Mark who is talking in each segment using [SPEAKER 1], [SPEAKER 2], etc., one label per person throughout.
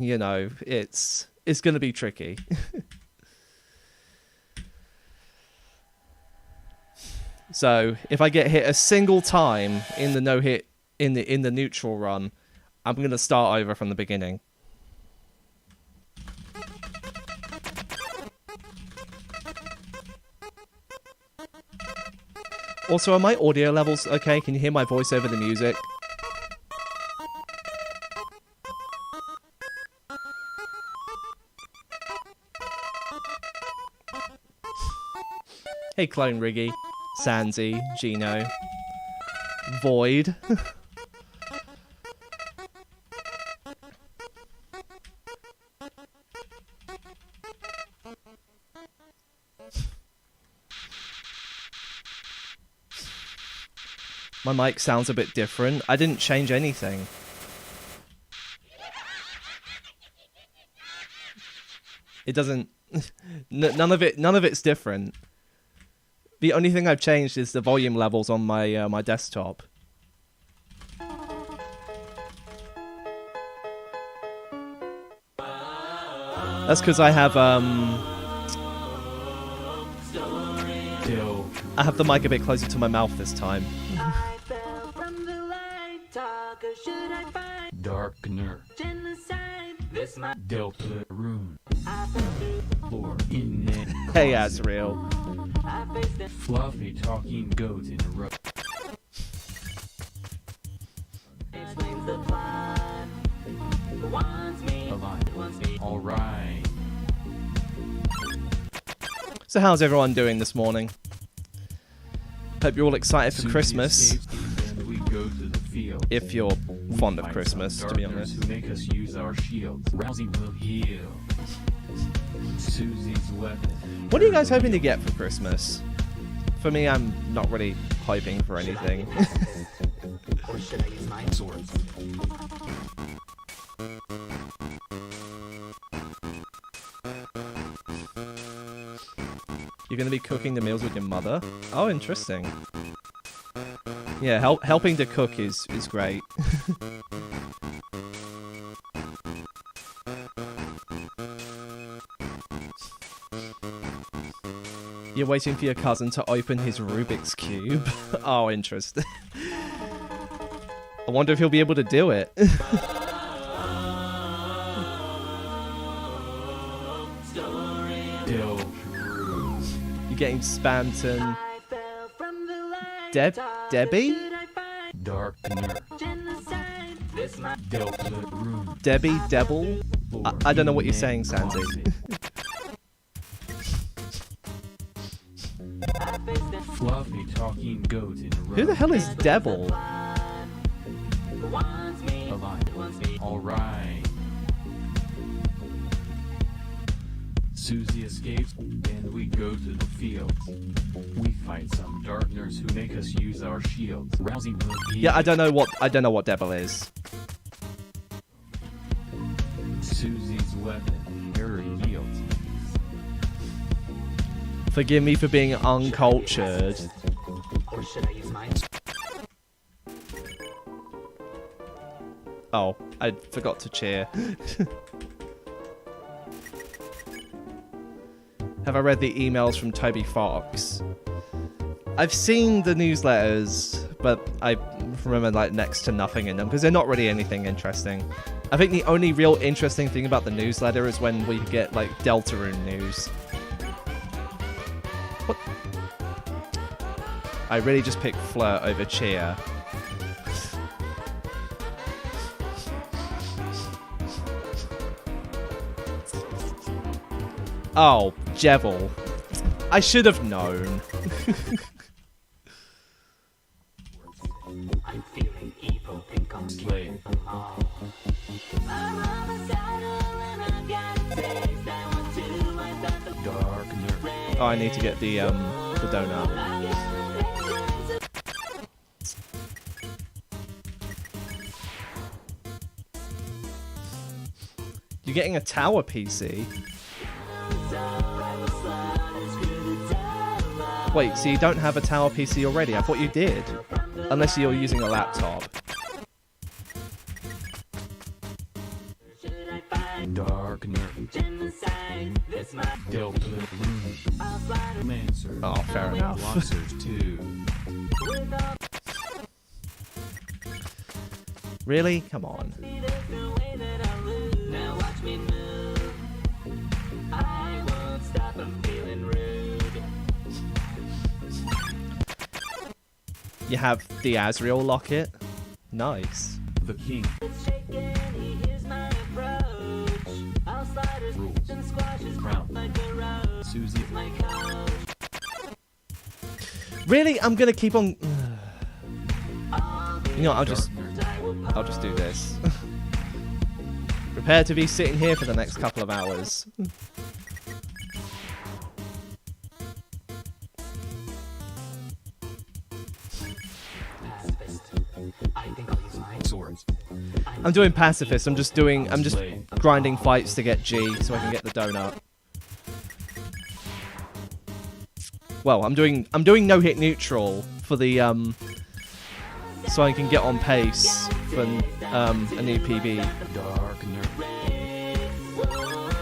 [SPEAKER 1] you know, it's going to be tricky. So if I get hit a single time in the no hit in the neutral run, I'm going to start over from the beginning. Also, are my audio levels okay? Can you hear my voice over the music? Hey, Clone Riggy, Sansi, Gino, Void. My mic sounds a bit different. I didn't change anything. It doesn't. None of it's different. The only thing I've changed is the volume levels on my my desktop. That's because I have the mic a bit closer to my mouth this time.
[SPEAKER 2] Darkener. This my Delta Rune. In
[SPEAKER 1] Hey, Azrael.
[SPEAKER 2] Fluffy talking goat in a row. Alright.
[SPEAKER 1] So how's everyone doing this morning? Hope you're all excited for Christmas. If you're fond of Christmas, to be honest.
[SPEAKER 2] Who make us use our shields. Rousey will heal. Susie's weapon.
[SPEAKER 1] What are you guys hoping to get for Christmas? For me, I'm not really hoping for anything.
[SPEAKER 2] Or should I use my sword?
[SPEAKER 1] You're going to be cooking the meals with your mother? Oh, interesting. Yeah, helping to cook is great. You're waiting for your cousin to open his Rubik's Cube? Oh, interesting. I wonder if he'll be able to do it. You're getting spammed and... Debbie? Debbie? Devil? I don't know what you're saying, Sandy.
[SPEAKER 2] Fluffy talking goat in a row.
[SPEAKER 1] Who the hell is Devil?
[SPEAKER 2] Alright. Susie escapes, and we go to the fields. We fight some darkners who make us use our shields. Rousey will heal.
[SPEAKER 1] Yeah, I don't know what Devil is.
[SPEAKER 2] Susie's weapon, her yields.
[SPEAKER 1] Forgive me for being uncultured.
[SPEAKER 2] Or should I use mine?
[SPEAKER 1] Oh, I forgot to cheer. Have I read the emails from Toby Fox? I've seen the newsletters, but I remember like next to nothing in them because they're not really anything interesting. I think the only real interesting thing about the newsletter is when we get like Deltarune news. What? I really just picked Flirt over Cheer. Oh, Jevil. I should have known.
[SPEAKER 2] I'm feeling evil and come slay.
[SPEAKER 1] Oh, I need to get the donut. You're getting a tower PC? Wait, so you don't have a tower PC already? I thought you did. Unless you're using a laptop.
[SPEAKER 2] Darkener. Genocide. This Delta Blue. Mancer.
[SPEAKER 1] Oh, fair enough.
[SPEAKER 2] Blossers 2.
[SPEAKER 1] Really? Come on.
[SPEAKER 3] Now watch me move. I won't stop, I'm feeling rude.
[SPEAKER 1] You have the Azrael locket. Nice.
[SPEAKER 2] The King.
[SPEAKER 3] It's shaking, he hears my approach. I'll slide his
[SPEAKER 2] Rules.
[SPEAKER 3] and squash his
[SPEAKER 2] Crown.
[SPEAKER 3] like a rose.
[SPEAKER 2] Susie.
[SPEAKER 3] My coach.
[SPEAKER 1] Really? I'm gonna keep on. You know what, I'll just do this. Prepare to be sitting here for the next couple of hours.
[SPEAKER 3] Pacifist. I think I'll use mine.
[SPEAKER 2] Swords.
[SPEAKER 1] I'm doing pacifist. I'm just grinding fights to get G so I can get the donut. Well, I'm doing no hit neutral for the so I can get on pace for a new PB.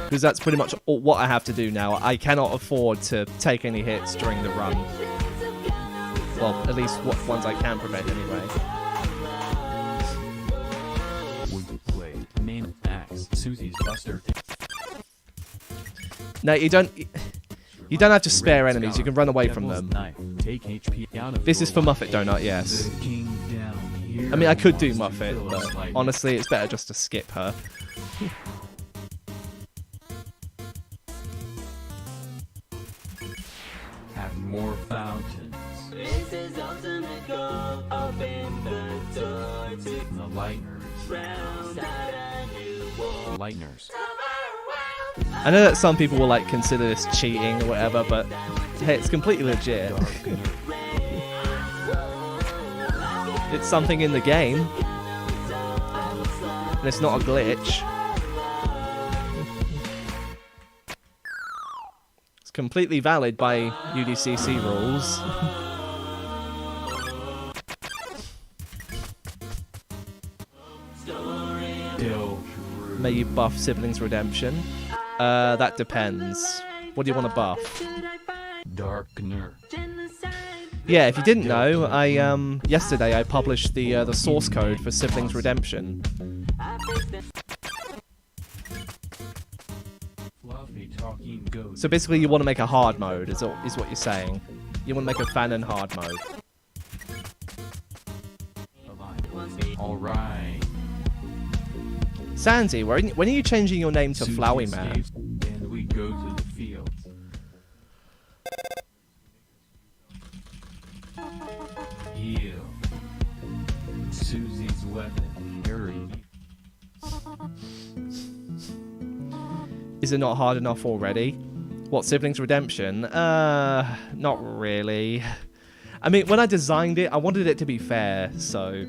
[SPEAKER 1] Because that's pretty much what I have to do now. I cannot afford to take any hits during the run. Well, at least ones I can prevent anyway.
[SPEAKER 2] Wood blade. Main axe. Susie's buster.
[SPEAKER 1] No, you don't have to spare enemies. You can run away from them.
[SPEAKER 2] Take HP out of
[SPEAKER 1] This is for Muffet Donut, yes.
[SPEAKER 2] The king down here.
[SPEAKER 1] I mean, I could do Muffet, but honestly, it's better just to skip her.
[SPEAKER 2] Have more fountains.
[SPEAKER 3] This is ultimate goal. Open the door to
[SPEAKER 2] The lighteners.
[SPEAKER 3] round out a new war.
[SPEAKER 2] Lighteners.
[SPEAKER 1] I know that some people will like consider this cheating or whatever, but hey, it's completely legit. It's something in the game, and it's not a glitch. It's completely valid by UDCC rules. May you buff Siblings Redemption? That depends. What do you want to buff?
[SPEAKER 2] Darkener.
[SPEAKER 1] Yeah, if you didn't know, yesterday I published the source code for Siblings Redemption.
[SPEAKER 2] Fluffy talking ghost.
[SPEAKER 1] So basically, you want to make a hard mode, is what you're saying. You want to make a fanon hard mode.
[SPEAKER 2] Alright.
[SPEAKER 1] Sandy, when are you changing your name to
[SPEAKER 2] Susie
[SPEAKER 1] Flowey Man?
[SPEAKER 2] escapes, and we go to the fields. Heal. Susie's weapon. Harry.
[SPEAKER 1] Is it not hard enough already? What, Siblings Redemption? Not really. I mean, when I designed it, I wanted it to be fair, so...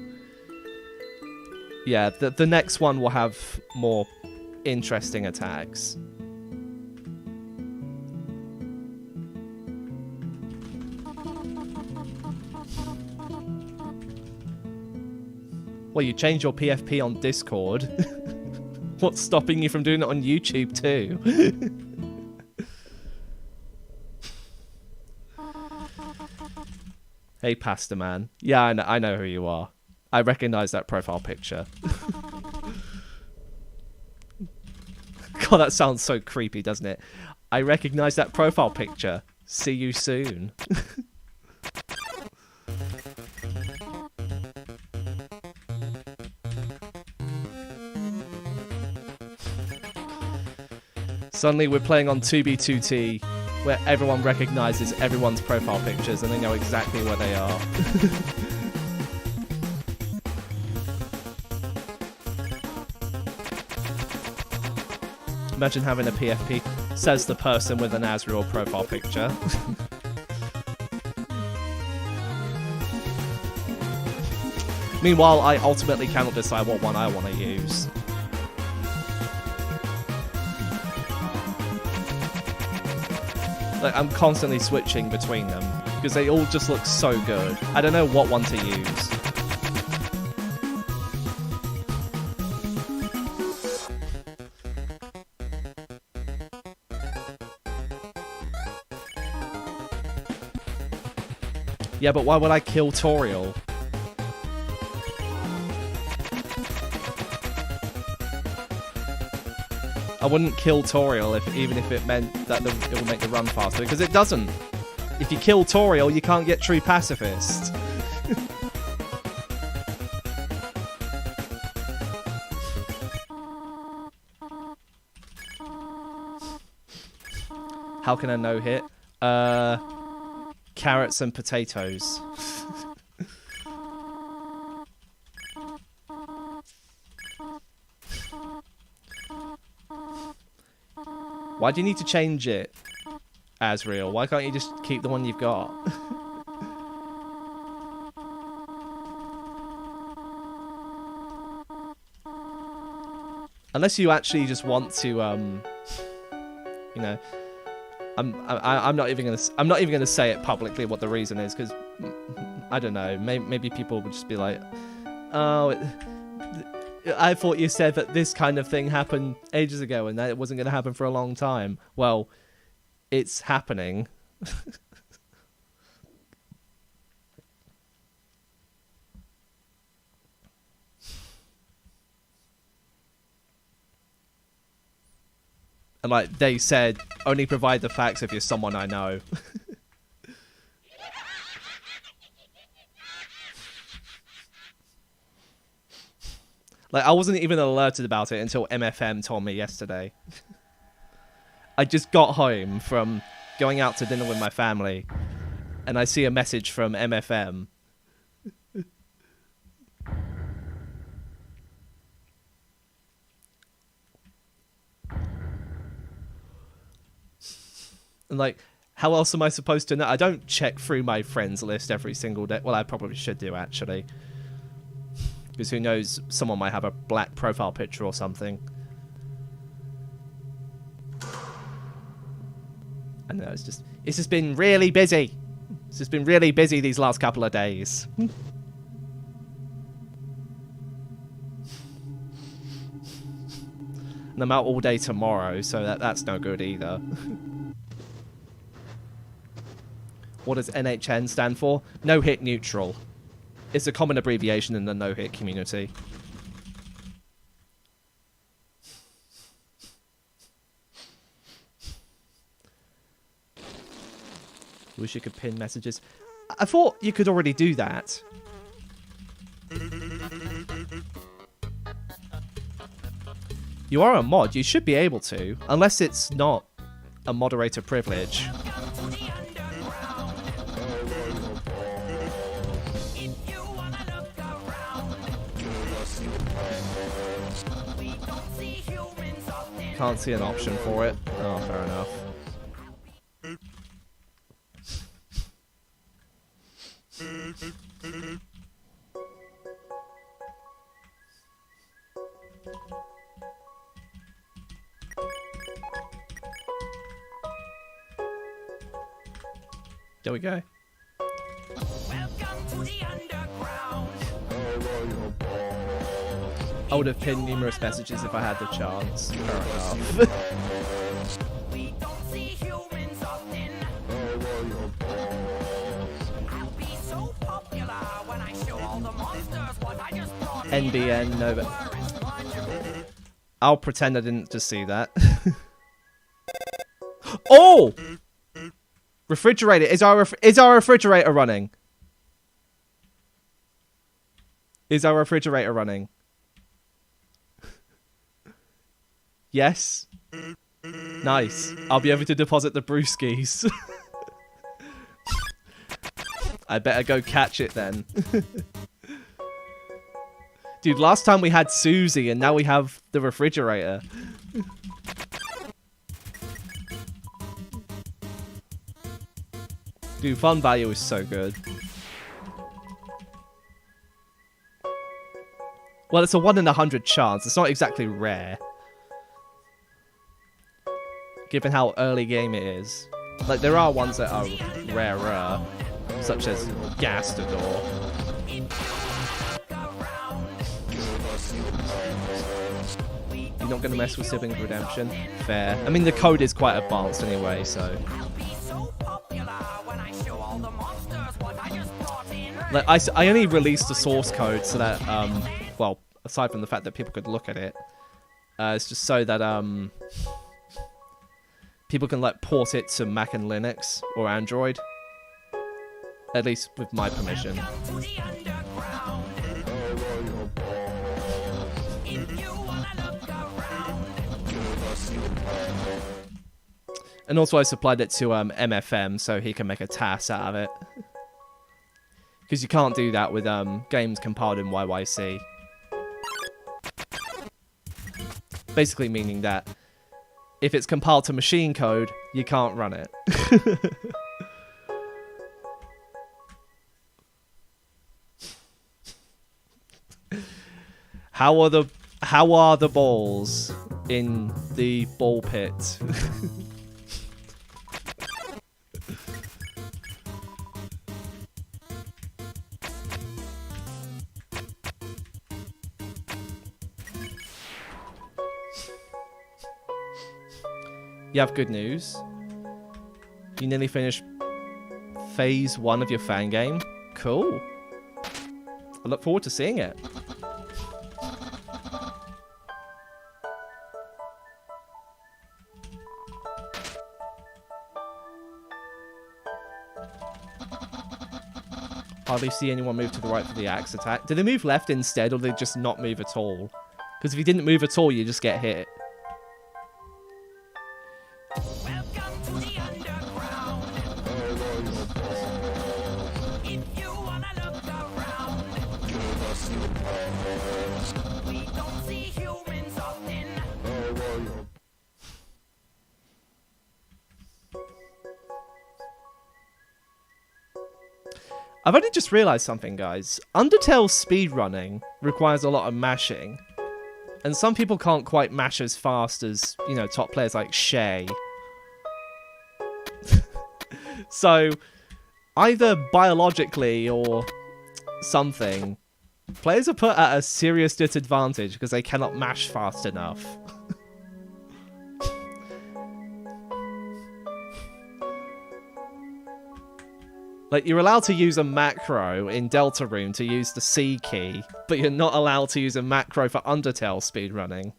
[SPEAKER 1] Yeah, the next one will have more interesting attacks. Well, you changed your PFP on Discord. What's stopping you from doing it on YouTube too? Hey, Pastor Man. Yeah, I know who you are. I recognize that profile picture. God, that sounds so creepy, doesn't it? I recognize that profile picture. See you soon. Suddenly we're playing on 2B2T, where everyone recognizes everyone's profile pictures and they know exactly where they are. Imagine having a PFP, says the person with an Azrael profile picture. Meanwhile, I ultimately cannot decide what one I want to use. Like, I'm constantly switching between them, because they all just look so good. I don't know what one to use. Yeah, but why would I kill Toriel? I wouldn't kill Toriel even if it meant that it would make the run faster, because it doesn't. If you kill Toriel, you can't get true Pacifist. How can I no-hit? Carrots and potatoes. Why do you need to change it, Asriel? Why can't you just keep the one you've got? Unless you actually just want to, you know, I'm not even gonna say it publicly what the reason is, because I don't know. Maybe people would just be like, oh. I thought you said that this kind of thing happened ages ago and that it wasn't going to happen for a long time. Well, it's happening. And like they said, only provide the facts if you're someone I know. Like, I wasn't even alerted about it until MFM told me yesterday. I just got home from going out to dinner with my family, and I see a message from MFM. And, like, how else am I supposed to know? I don't check through my friends list every single day. Well, I probably should do, actually. Because who knows, someone might have a black profile picture or something. I know, it's just been really busy. It's just been really busy these last couple of days. And I'm out all day tomorrow, so that's no good either. What does NHN stand for? No hit neutral. It's a common abbreviation in the no-hit community. Wish you could pin messages. I thought you could already do that. You are a mod. You should be able to. Unless it's not a moderator privilege. Can't see an option for it. Oh, fair enough. There we go.
[SPEAKER 3] Welcome to the underground.
[SPEAKER 1] I would have pinned numerous messages if I had the chance. Fair enough.
[SPEAKER 3] We don't see humans often. I'll be so popular when I show all the monsters what I just brought in.
[SPEAKER 1] NBN, no, but I'll pretend I didn't just see that. Oh! Refrigerator. Is our refrigerator running? Is our refrigerator running? Yes. Nice. I'll be able to deposit the brewskis. I better go catch it then. Dude, last time we had Susie and now we have the refrigerator. Dude, fun value is so good. Well, it's a 1 in 100 chance. It's not exactly rare. Given how early game it is. Like, there are ones that are rarer, such as Gastador. You're not going to mess with Siblings Redemption? Fair. I mean, the code is quite advanced anyway, so...
[SPEAKER 3] I'll be so popular when I show all the monsters what I just
[SPEAKER 1] Like, I only released the source code so that, well, aside from the fact that people could look at it, it's just so that, people can, like, port it to Mac and Linux or Android. At least with my permission. And also I supplied it to MFM so he can make a TAS out of it. Because you can't do that with games compiled in YYC. Basically meaning that if it's compiled to machine code, you can't run it. How are the balls in the ball pit? You have good news. You nearly finished phase 1 of your fan game. Cool. I look forward to seeing it. Hardly see anyone move to the right for the axe attack. Did they move left instead, or did they just not move at all? Because if you didn't move at all, you just get hit.
[SPEAKER 3] Welcome to the underground. If you wanna look around, we don't see humans often.
[SPEAKER 1] I've only just realised something, guys. Undertale speedrunning requires a lot of mashing. And some people can't quite mash as fast as, you know, top players like Shay. So, either biologically or something, players are put at a serious disadvantage because they cannot mash fast enough. Like, you're allowed to use a macro in Deltarune to use the C key, but you're not allowed to use a macro for Undertale speedrunning.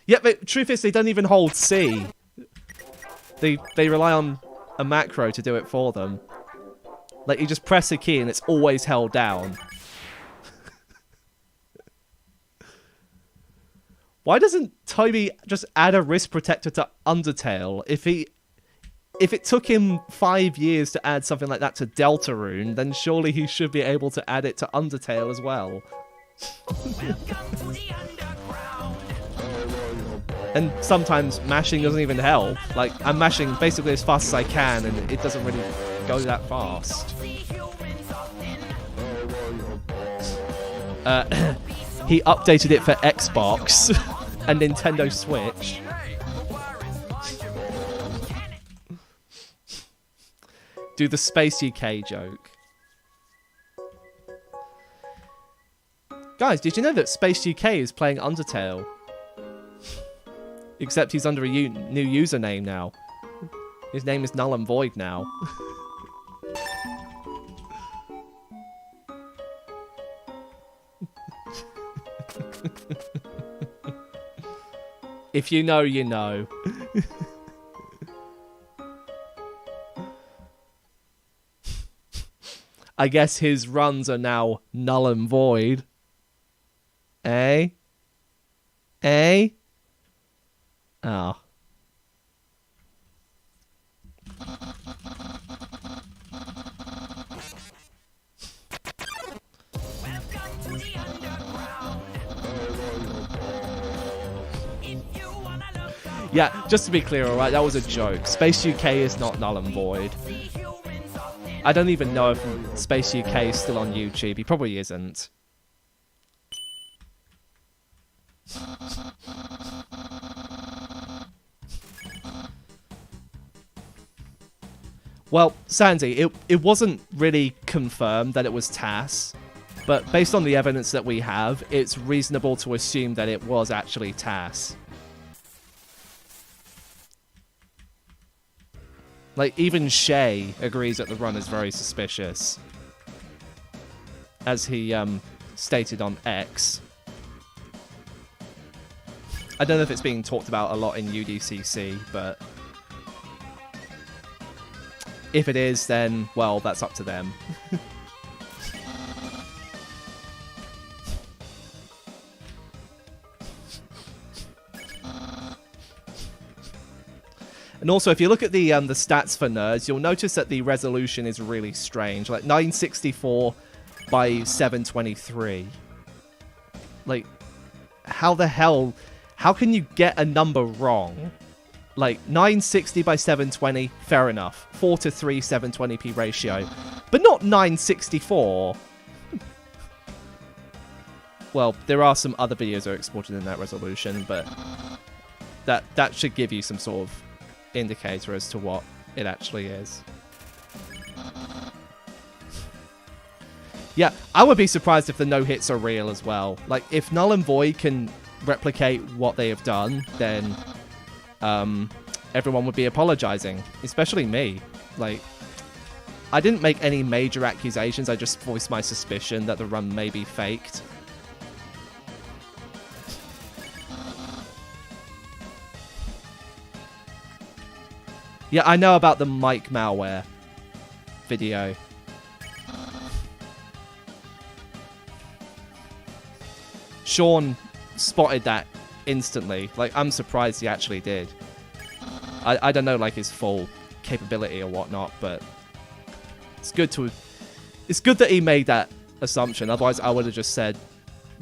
[SPEAKER 1] Yeah, but truth is, they don't even hold C. They rely on a macro to do it for them. Like, you just press a key and it's always held down. Why doesn't Toby just add a wrist protector to Undertale? If it took him 5 years to add something like that to Deltarune, then surely he should be able to add it to Undertale as well. And sometimes mashing doesn't even help. Like, I'm mashing basically as fast as I can, and it doesn't really go that fast. He updated it for Xbox and Nintendo Switch. Do the Space UK joke. Guys, did you know that Space UK is playing Undertale? Except he's under a new username now. His name is Null and Void now. If you know, you know. I guess his runs are now null and void. Eh? Eh? Oh. Yeah, just to be clear, alright, that was a joke. Space UK is not null and void. I don't even know if Space UK is still on YouTube. He probably isn't. Well, Sandy, it wasn't really confirmed that it was TAS, but based on the evidence that we have, it's reasonable to assume that it was actually TAS. Like, even Shay agrees that the run is very suspicious. As he stated on X. I don't know if it's being talked about a lot in UDCC, but if it is, then, well, that's up to them. And also, if you look at the stats for nerds, you'll notice that the resolution is really strange. Like 964 by 723. Like, how the hell? How can you get a number wrong? Like 960 by 720, fair enough. 4:3 720p ratio, but not 964. Well, there are some other videos that are exported in that resolution, but that should give you some sort of indicator as to what it actually is. Yeah, I would be surprised if the no-hits are real as well. Like, if Null and Void can replicate what they have done, then everyone would be apologizing, especially me. Like, I didn't make any major accusations, I just voiced my suspicion that the run may be faked. Yeah, I know about the Mike malware video. Sean spotted that instantly. Like, I'm surprised he actually did. I don't know, like, his full capability or whatnot, but it's good that he made that assumption. Otherwise, I would have just said,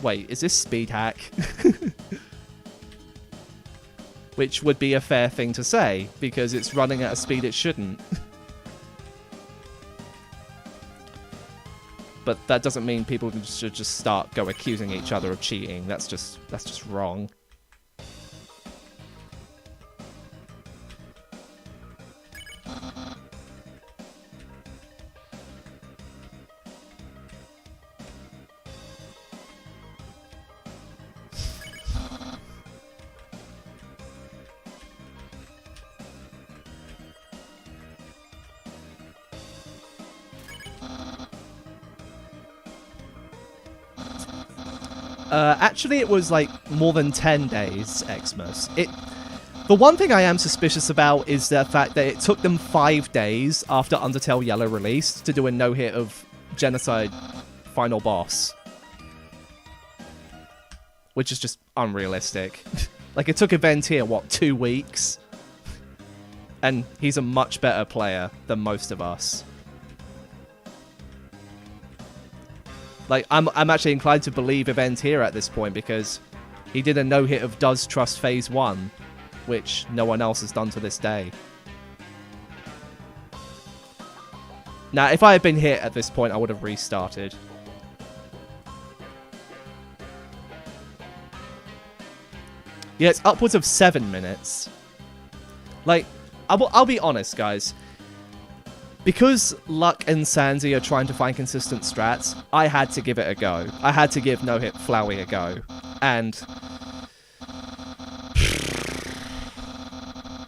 [SPEAKER 1] wait, is this speed hack? Which would be a fair thing to say, because it's running at a speed it shouldn't. But that doesn't mean people should just start accusing each other of cheating. That's just wrong. Actually, it was like more than 10 days, Xmas. The one thing I am suspicious about is the fact that it took them 5 days after Undertale Yellow released to do a no-hit of Genocide Final Boss. Which is just unrealistic. Like, it took Event here, what, 2 weeks? And he's a much better player than most of us. Like, I'm actually inclined to believe Event here at this point, because he did a no-hit of Does Trust Phase 1, which no one else has done to this day. Now, if I had been hit at this point, I would have restarted. Yeah, it's upwards of 7 minutes. Like, I'll be honest, guys. Because Luck and Sansi are trying to find consistent strats, I had to give it a go. I had to give No-Hit Flowey a go. And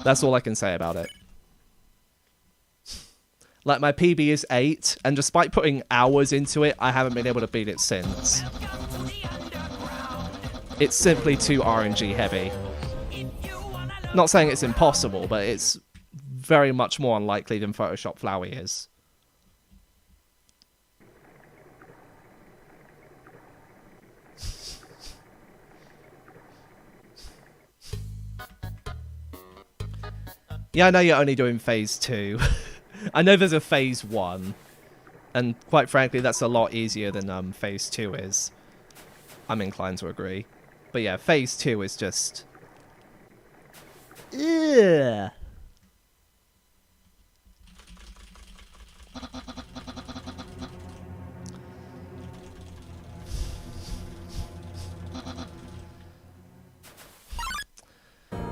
[SPEAKER 1] that's all I can say about it. Like, my PB is 8, and despite putting hours into it, I haven't been able to beat it since. It's simply too RNG heavy. Not saying it's impossible, but it's very much more unlikely than Photoshop Flowey is. Yeah, I know you're only doing Phase 2. I know there's a Phase 1. And quite frankly, that's a lot easier than Phase 2 is. I'm inclined to agree. But yeah, Phase 2 is just... Ugh.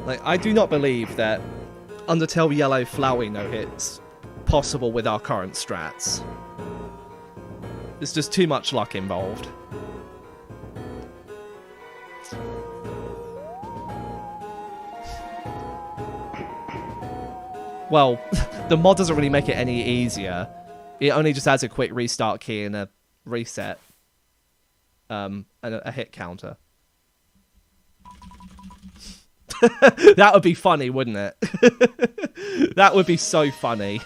[SPEAKER 1] Like, I do not believe that Undertale Yellow Flowey no-hits possible with our current strats. There's just too much luck involved. Well, the mod doesn't really make it any easier. It only just adds a quick restart key and a reset. And a hit counter. That would be funny, wouldn't it? That would be so funny.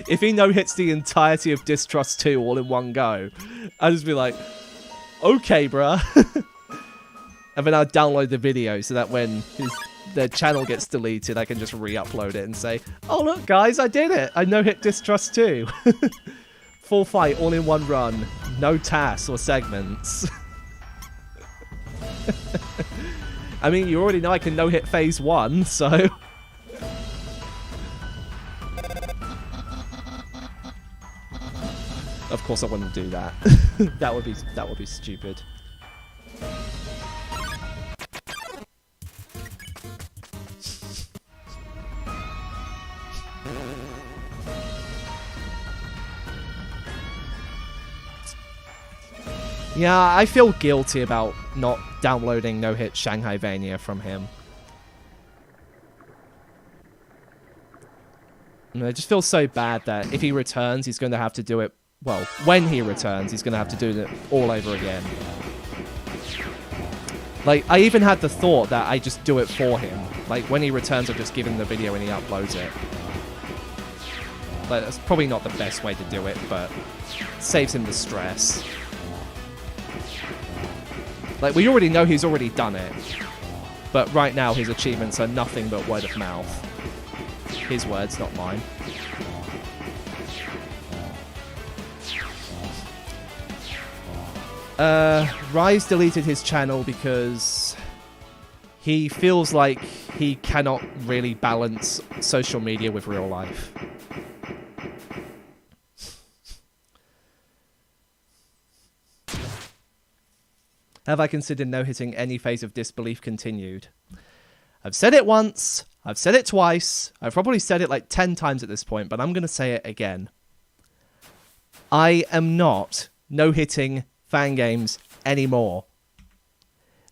[SPEAKER 1] If he no-hits the entirety of Distrust 2 all in one go, I'd just be like, okay, bruh. And then I'll download the video so that when their channel gets deleted, I can just re-upload it and say, oh, look, guys, I did it. I no-hit Distrust 2. Full fight, all in one run. No tasks or segments. I mean, you already know I can no-hit phase 1, so... Of course I wouldn't do that. that would be stupid. Yeah, I feel guilty about not downloading No Hit Shanghai-vania from him. It just feels so bad that if he returns, he's going to have to do it. Well, when he returns, he's going to have to do it all over again. Like, I even had the thought that I just do it for him. Like, when he returns, I just give him the video and he uploads it. Like, that's probably not the best way to do it, but saves him the stress. Like, we already know he's already done it. But right now, his achievements are nothing but word of mouth. His words, not mine. Rise deleted his channel because he feels like he cannot really balance social media with real life. Have I considered no-hitting any phase of disbelief continued? I've said it once, I've said it twice, I've probably said it like 10 times at this point, but I'm going to say it again. I am not no-hitting fan games anymore.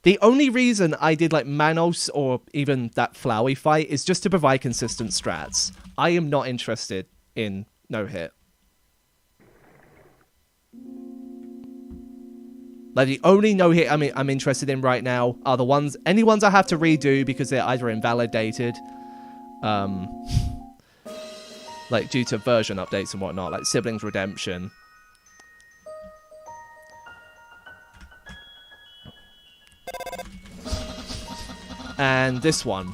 [SPEAKER 1] The only reason I did like Manos or even that Flowey fight is just to provide consistent strats. I am not interested in no-hit. Like, the only no-hit I'm interested in right now are the ones, any ones I have to redo because they're either invalidated, like due to version updates and whatnot, like Siblings Redemption. And this one.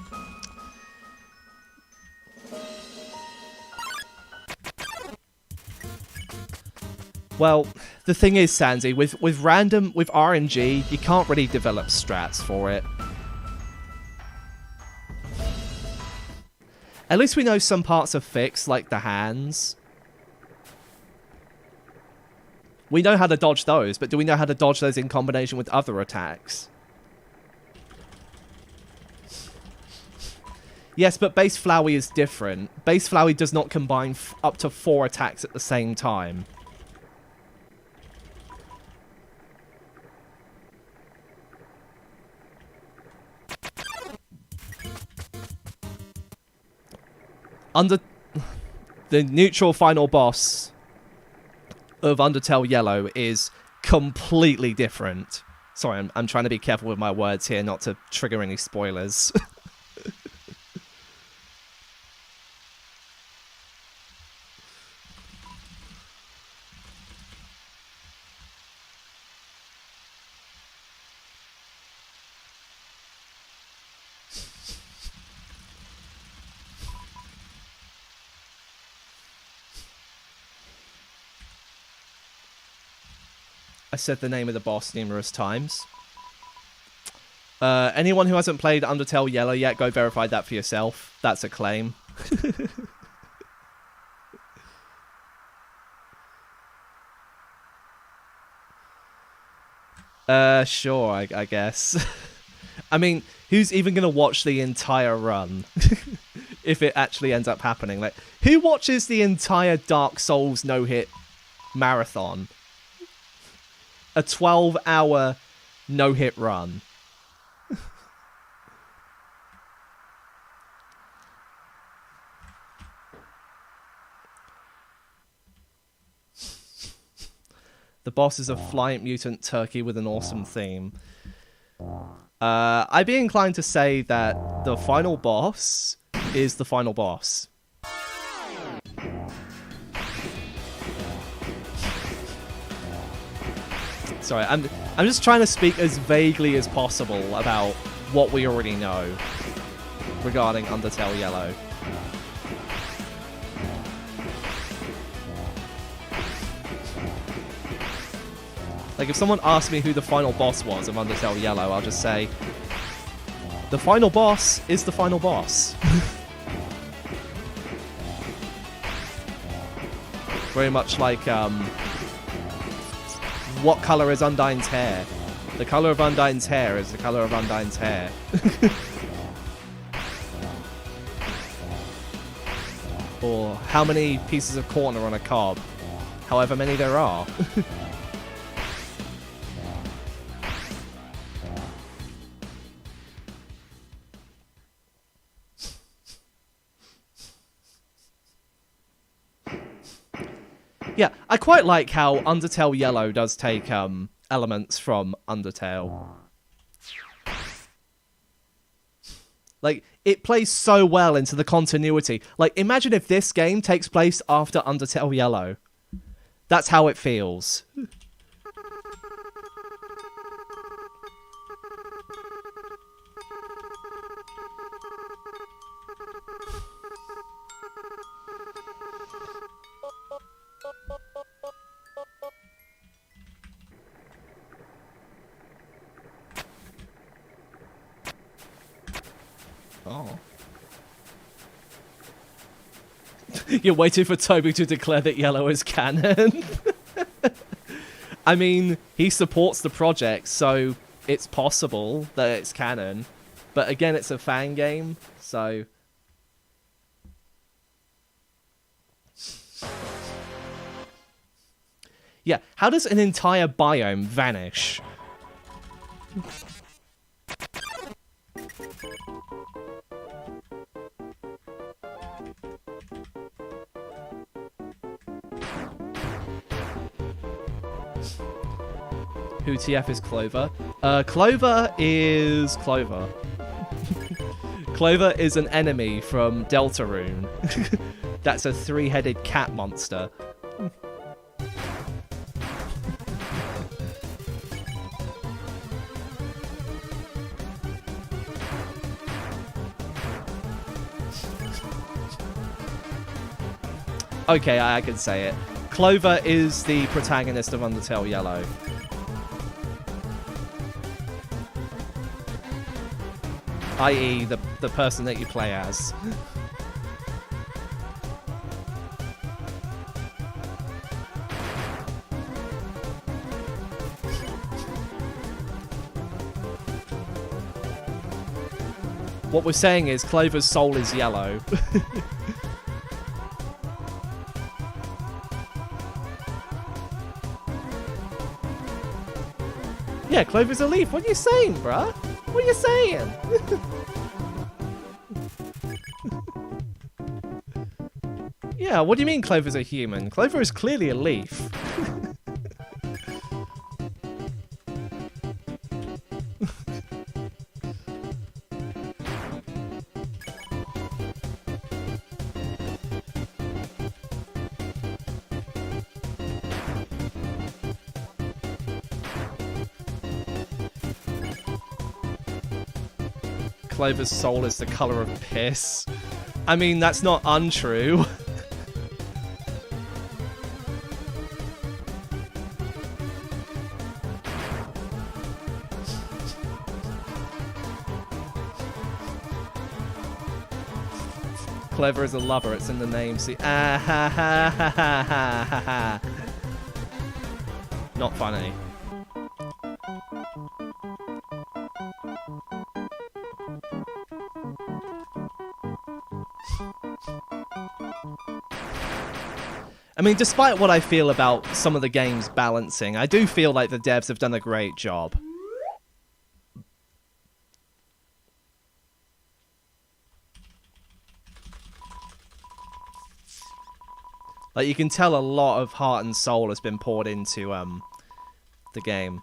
[SPEAKER 1] Well, the thing is, Sansi, with RNG, you can't really develop strats for it. At least we know some parts are fixed, like the hands. We know how to dodge those, but do we know how to dodge those in combination with other attacks? Yes, but base Flowey is different. Base Flowey does not combine up to 4 attacks at the same time. Under the neutral final boss of Undertale Yellow is completely different. Sorry, I'm trying to be careful with my words here, not to trigger any spoilers. I said the name of the boss numerous times. Anyone who hasn't played Undertale Yellow yet, go verify that for yourself. That's a claim. Sure, I guess. I mean, who's even going to watch the entire run? If it actually ends up happening. Like, who watches the entire Dark Souls no-hit marathon? A 12-hour no-hit run. The boss is a flying mutant turkey with an awesome theme. I'd be inclined to say that the final boss is the final boss. Sorry, I'm just trying to speak as vaguely as possible about what we already know regarding Undertale Yellow. Like, if someone asked me who the final boss was of Undertale Yellow, I'll just say, the final boss is the final boss. Very much like, what color is Undyne's hair? The color of Undyne's hair is the color of Undyne's hair. Or how many pieces of corn are on a cob? However many there are. Yeah, I quite like how Undertale Yellow does take elements from Undertale. Like, it plays so well into the continuity. Like, imagine if this game takes place after Undertale Yellow. That's how it feels. Oh. You're waiting for Toby to declare that Yellow is canon? I mean, he supports the project, so it's possible that it's canon. But again, it's a fan game, so... Yeah, how does an entire biome vanish? Who TF is Clover? Clover is Clover. Clover is an enemy from Deltarune. That's a three-headed cat monster. Okay, I can say it. Clover is the protagonist of Undertale Yellow. I.e. the person that you play as. What we're saying is Clover's soul is yellow. Yeah, Clover's a leaf. What are you saying, bruh? What are you saying? Yeah, what do you mean Clover's a human? Clover is clearly a leaf. Clover's soul is the color of piss. I mean, that's not untrue. Clover is a lover, it's in the name, see. Ah ha ha ha ha ha ha. Not funny. I mean, despite what I feel about some of the game's balancing, I do feel like the devs have done a great job. Like, you can tell a lot of heart and soul has been poured into the game.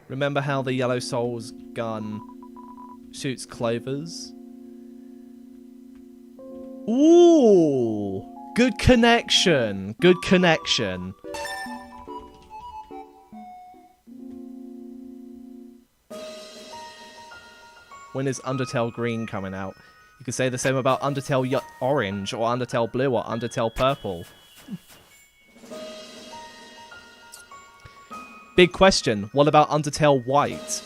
[SPEAKER 1] Remember how the Yellow Soul's gun shoots clovers? Ooh! Good connection. Good connection. When is Undertale Green coming out? You could say the same about Undertale Orange, or Undertale Blue, or Undertale Purple. Big question. What about Undertale White?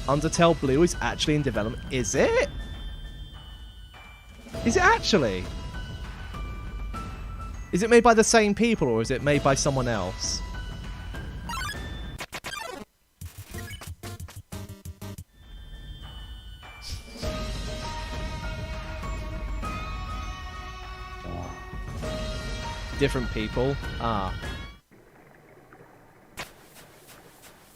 [SPEAKER 1] Undertale Blue is actually in development. Is it? Is it actually? Is it made by the same people, or is it made by someone else? Different people. Ah.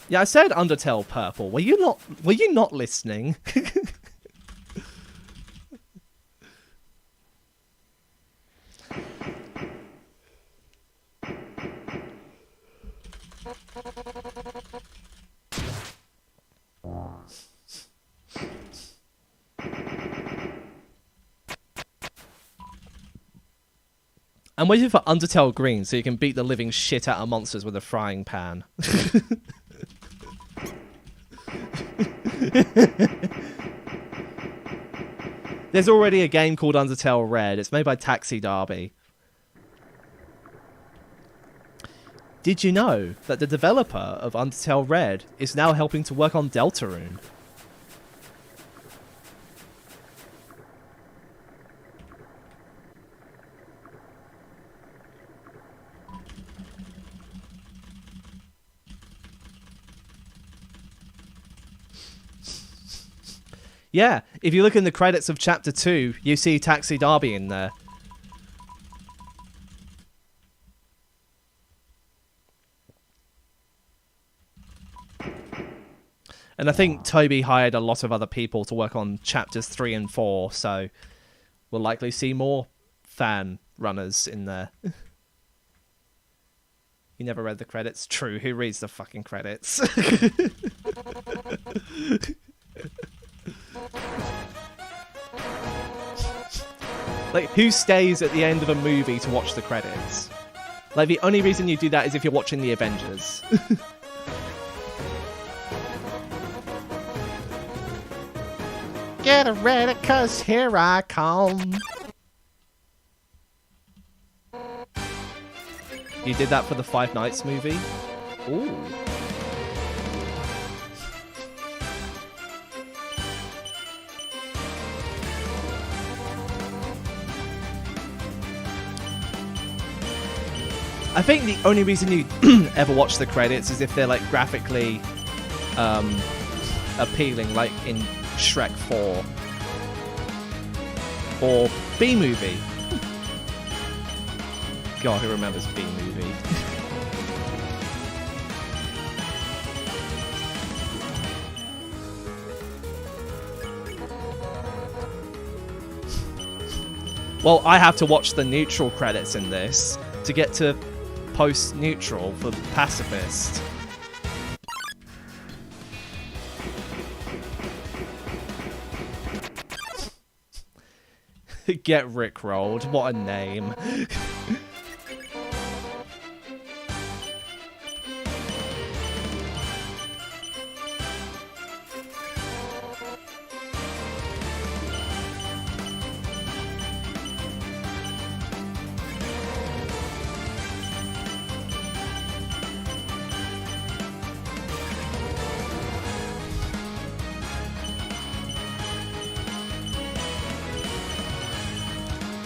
[SPEAKER 1] Yeah, I said Undertale Purple. Were you not listening? I'm waiting for Undertale Green so you can beat the living shit out of monsters with a frying pan. There's already a game called Undertale Red. It's made by Taxi Derby. Did you know that the developer of Undertale Red is now helping to work on Deltarune? Yeah, if you look in the credits of Chapter 2, you see Taxi Derby in there. And I think Toby hired a lot of other people to work on Chapters 3 and 4, so we'll likely see more fan runners in there. You never read the credits? True, who reads the fucking credits? Like, who stays at the end of a movie to watch the credits? Like, the only reason you do that is if you're watching the Avengers. Get ready, 'cause here I come. You did that for the Five Nights movie? Ooh. I think the only reason you ever watch the credits is if they're like graphically appealing, like in Shrek 4 or B-Movie. God, who remembers B-Movie? Well, I have to watch the neutral credits in this to get to post-neutral for Pacifist. Get rickrolled. What a name.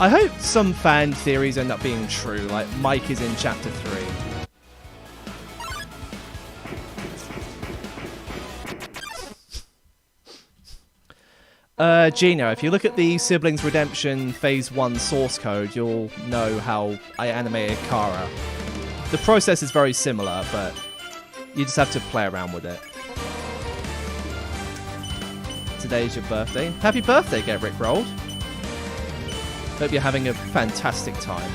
[SPEAKER 1] I hope some fan theories end up being true, like Mike is in Chapter 3. Gino, if you look at the Siblings Redemption Phase 1 source code, you'll know how I animated Kara. The process is very similar, but you just have to play around with it. Today's your birthday. Happy birthday, Get Rickrolled. Hope you're having a fantastic time.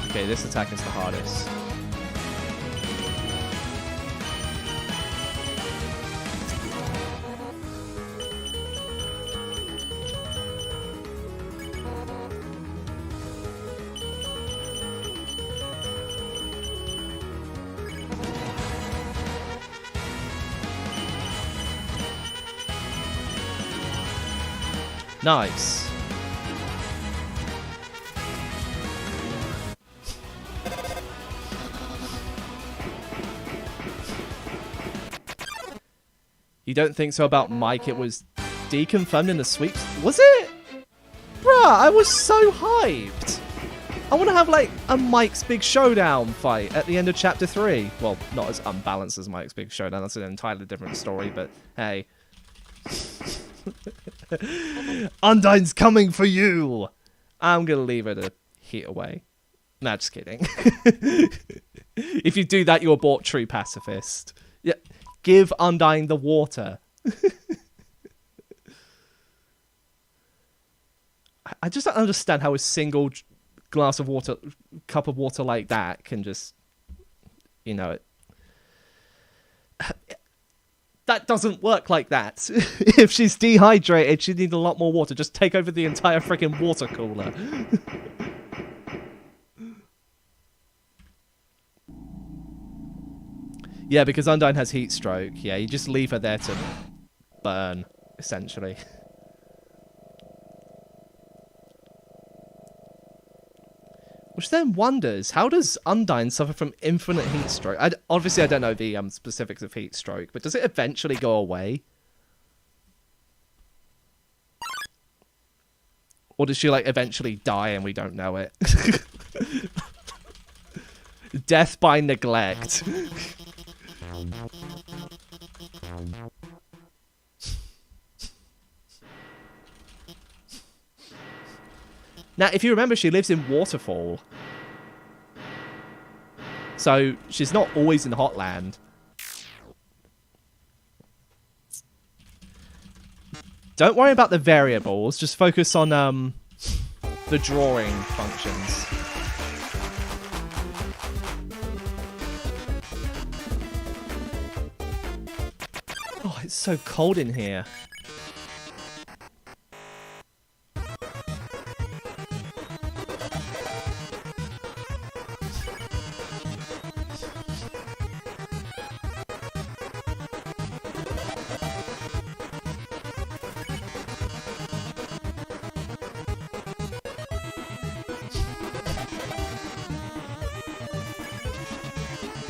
[SPEAKER 1] Okay, this attack is the hardest. Nice. You don't think so about Mike? It was deconfirmed in the sweeps. Was it? Bruh, I was so hyped. I want to have like a Mike's Big Showdown fight at the end of Chapter 3. Well, not as unbalanced as Mike's Big Showdown. That's an entirely different story, but hey. Undyne's coming for you. I'm gonna leave her to heat away. Nah, just kidding. If you do that, you abort true pacifist. Yeah, give Undyne the water. I just don't understand how a single glass of water, cup of water like that can just, you know, that doesn't work like that. If she's dehydrated, she needs a lot more water. Just take over the entire freaking water cooler. Yeah, because Undyne has heat stroke. Yeah, you just leave her there to burn, essentially. Which then wonders, how does Undyne suffer from infinite heat stroke? Obviously, I don't know the specifics of heat stroke, but does it eventually go away? Or does she, like, eventually die and we don't know it? Death by neglect. Now, if you remember, she lives in Waterfall. So, she's not always in Hotland. Don't worry about the variables. Just focus on the drawing functions. Oh, it's so cold in here.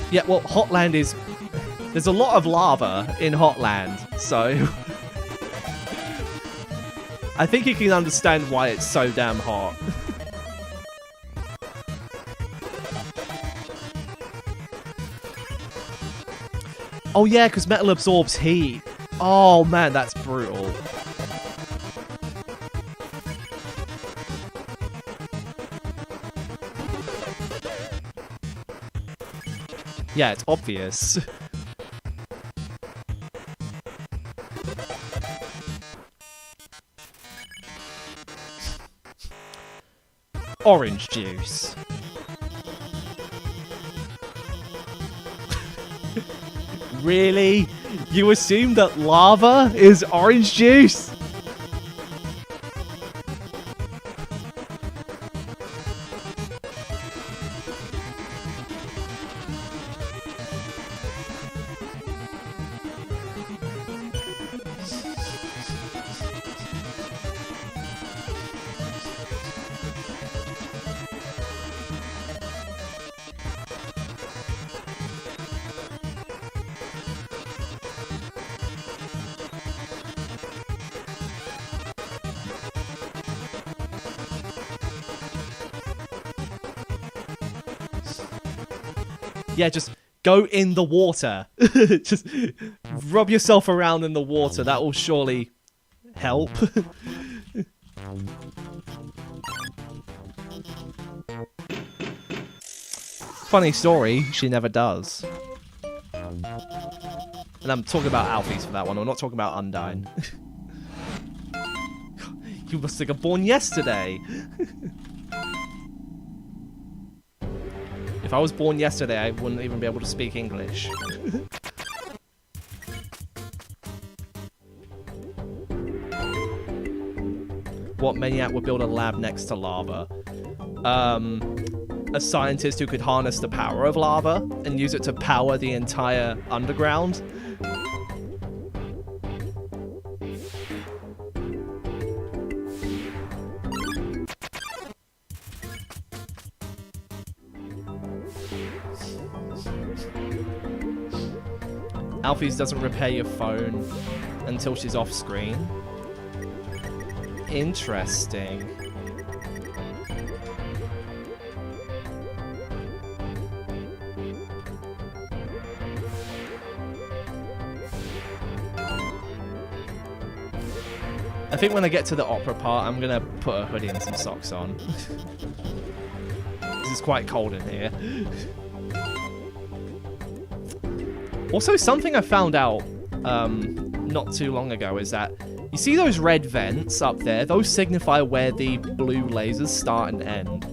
[SPEAKER 1] Yeah, well, Hotland is... There's a lot of lava in Hotland, so... I think you can understand why it's so damn hot. Oh yeah, because metal absorbs heat. Oh man, that's brutal. Yeah, it's obvious. Orange juice. Really? You assume that lava is orange juice? Yeah, just Go in the water. Just rub yourself around in the water. That will surely help. Funny story, she never does. And I'm talking about Alphys for that one. I'm not talking about Undyne. You must have got born yesterday. If I was born yesterday, I wouldn't even be able to speak English. What maniac would build a lab next to lava? A scientist who could harness the power of lava and use it to power the entire underground. Alphys doesn't repair your phone until she's off screen. Interesting. I think when I get to the opera part, I'm gonna put a hoodie and some socks on. This is quite cold in here. Also, something I found out not too long ago is that you see those red vents up there? Those signify where the blue lasers start and end.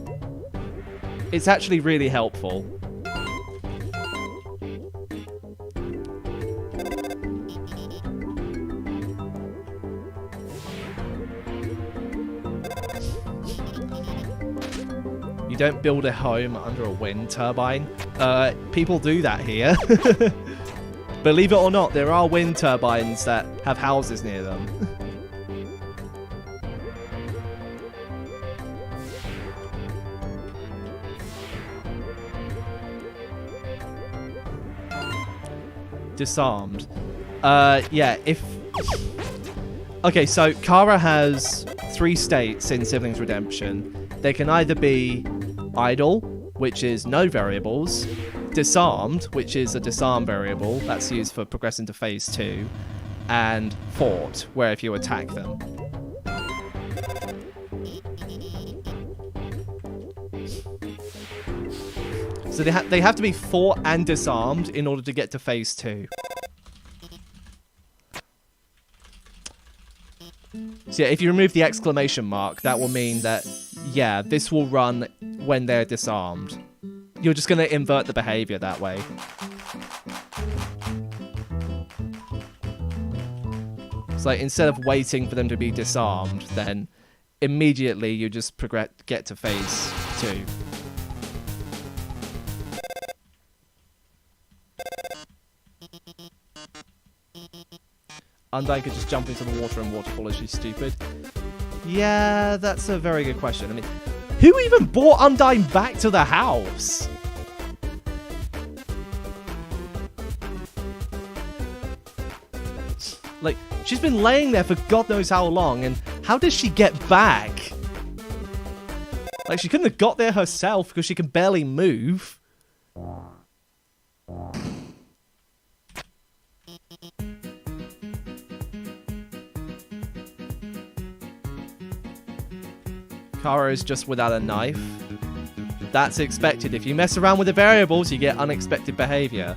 [SPEAKER 1] It's actually really helpful. You don't build a home under a wind turbine. People do that here. Believe it or not, there are wind turbines that have houses near them. Disarmed. Yeah, if... Okay, so Kara has 3 states in Siblings Redemption. They can either be idle, which is no variables, disarmed, which is a disarm variable that's used for progressing to phase 2, and fought, where if you attack them. So they have to be fought and disarmed in order to get to phase 2. So yeah, if you remove the exclamation mark, that will mean that, yeah, this will run when they're disarmed. You're just going to invert the behavior that way. It's like, instead of waiting for them to be disarmed, then immediately you just get to phase 2. Undyne could just jump into the water and waterfall. Is she stupid? Yeah, that's a very good question. I mean, who even brought Undyne back to the house? Like, she's been laying there for God knows how long, and how did she get back? Like, she couldn't have got there herself because she can barely move. Kara is just without a knife. That's expected. If you mess around with the variables, you get unexpected behavior.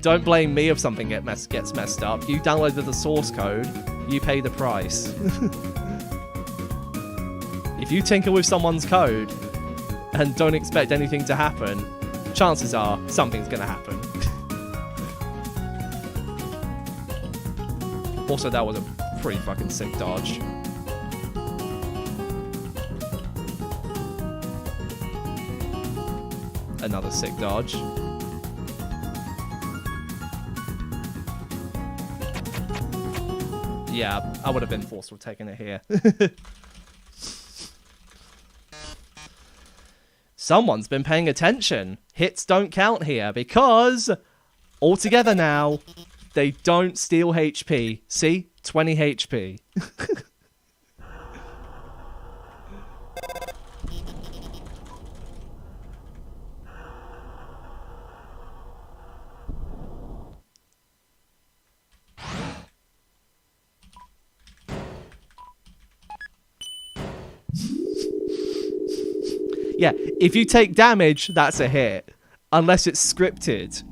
[SPEAKER 1] Don't blame me if something gets messed up. You downloaded the source code, you pay the price. If you tinker with someone's code and don't expect anything to happen, chances are something's gonna happen. Also, that was a pretty fucking sick dodge. Another sick dodge. Yeah, I would have been forceful taking it here. Someone's been paying attention. Hits don't count here because altogether now, they don't steal HP. See? 20 HP. Yeah, if you take damage, that's a hit. Unless it's scripted.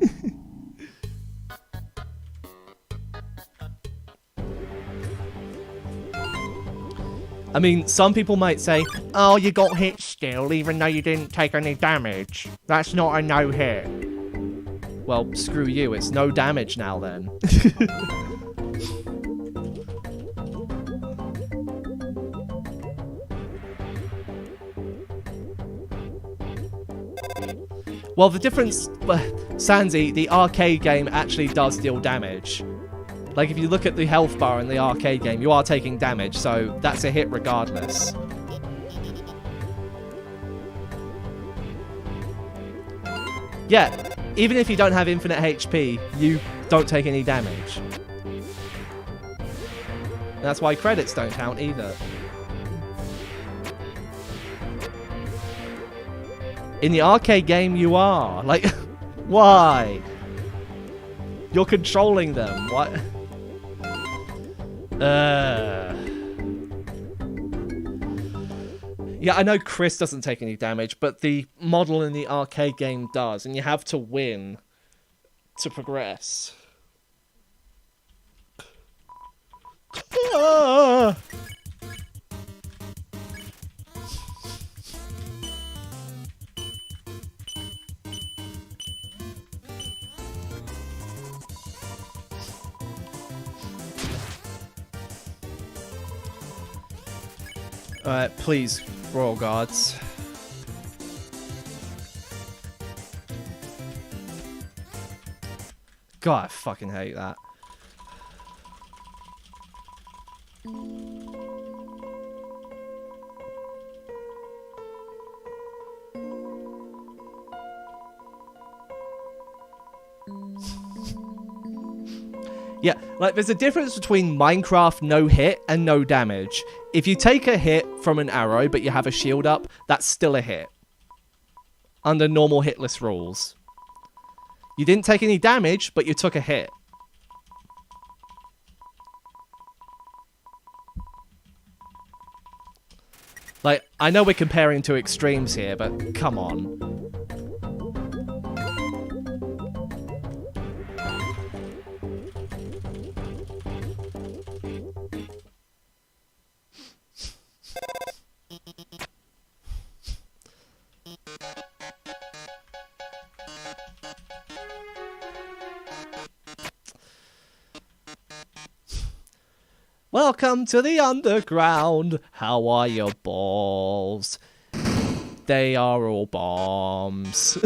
[SPEAKER 1] I mean, some people might say, oh, you got hit still, even though you didn't take any damage. That's not a no-hit. Well, screw you, it's no damage now then. Well, the difference... Sansi, the arcade game actually does deal damage. Like, if you look at the health bar in the arcade game, you are taking damage, so that's a hit regardless. Yeah, even if you don't have infinite HP, you don't take any damage. That's why credits don't count either. In the arcade game, you are. Like, why? You're controlling them. What? Yeah, I know Chris doesn't take any damage, but the model in the arcade game does, and you have to win to progress. Ah! Alright, please, Royal Guards. God, I fucking hate that. Yeah, like there's a difference between Minecraft no hit and no damage. If you take a hit from an arrow but you have a shield up, that's still a hit. Under normal hitless rules. You didn't take any damage, but you took a hit. Like, I know we're comparing two extremes here, but come on. Welcome to the underground. How are your balls? They are all bombs.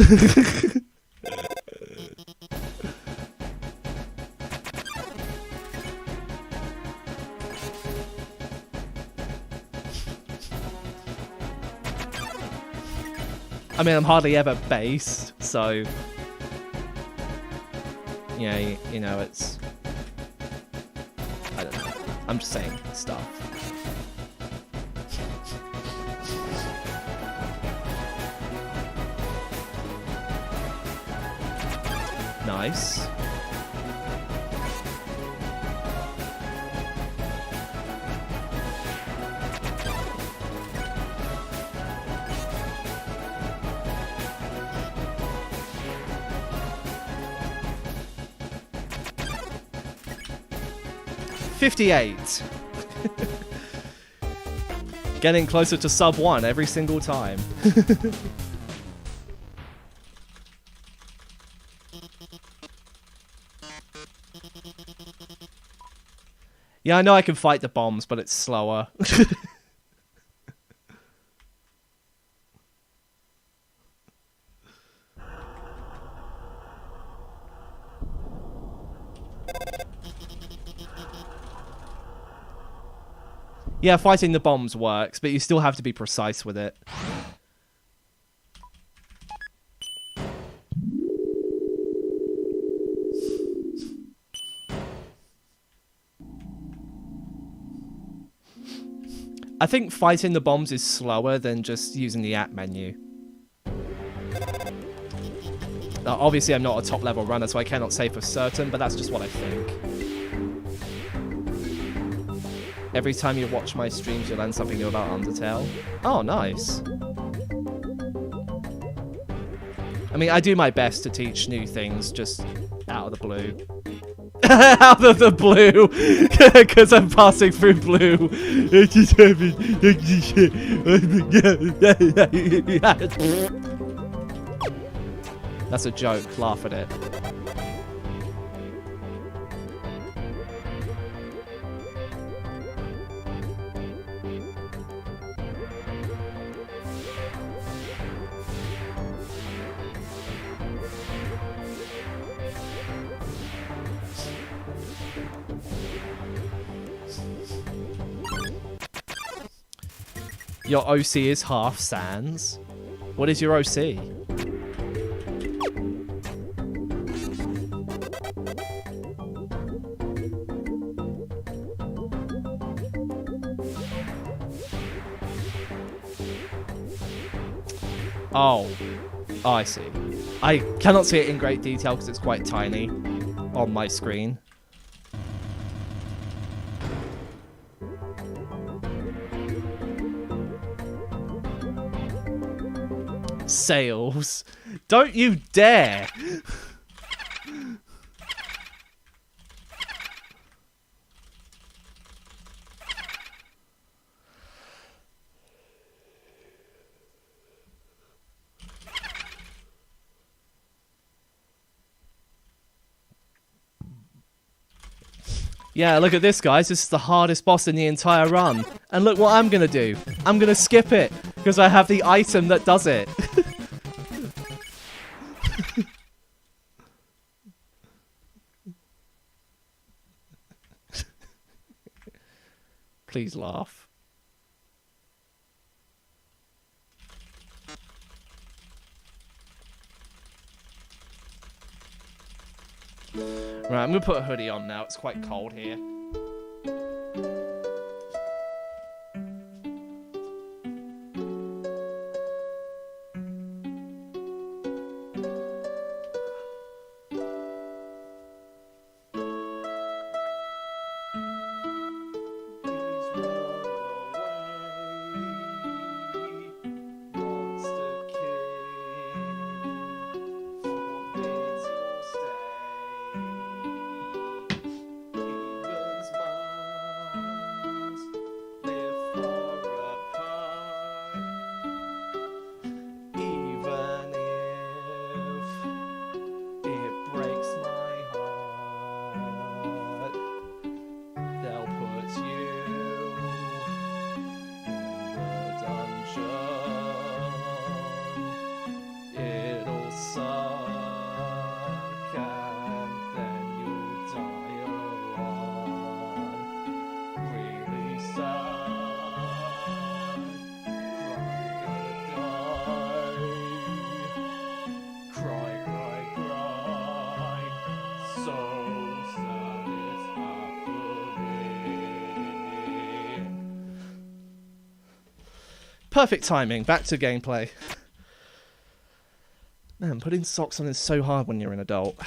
[SPEAKER 1] I mean, I'm hardly ever based, so... Yeah, you know, it's... I don't know. I'm just saying stuff. Nice. $58. Getting closer to sub 1 every single time. Yeah, I know I can fight the bombs, but it's slower. Yeah, fighting the bombs works, but you still have to be precise with it. I think fighting the bombs is slower than just using the app menu. Obviously, I'm not a top-level runner, so I cannot say for certain, but that's just what I think. Every time you watch my streams, you learn something new about Undertale. Oh, nice. I mean, I do my best to teach new things just out of the blue. Out of the blue! Because I'm passing through blue. That's a joke. Laugh at it. Your OC is half Sans. What is your OC? Oh. Oh, I see. I cannot see it in great detail because it's quite tiny on my screen. Sales. Don't you dare. Yeah, look at this, guys. This is the hardest boss in the entire run. And look what I'm going to do. I'm going to skip it because I have the item that does it. Please laugh. Right, I'm going to put a hoodie on now. It's quite cold here. Perfect timing. Back to gameplay. Man, putting socks on is so hard when you're an adult.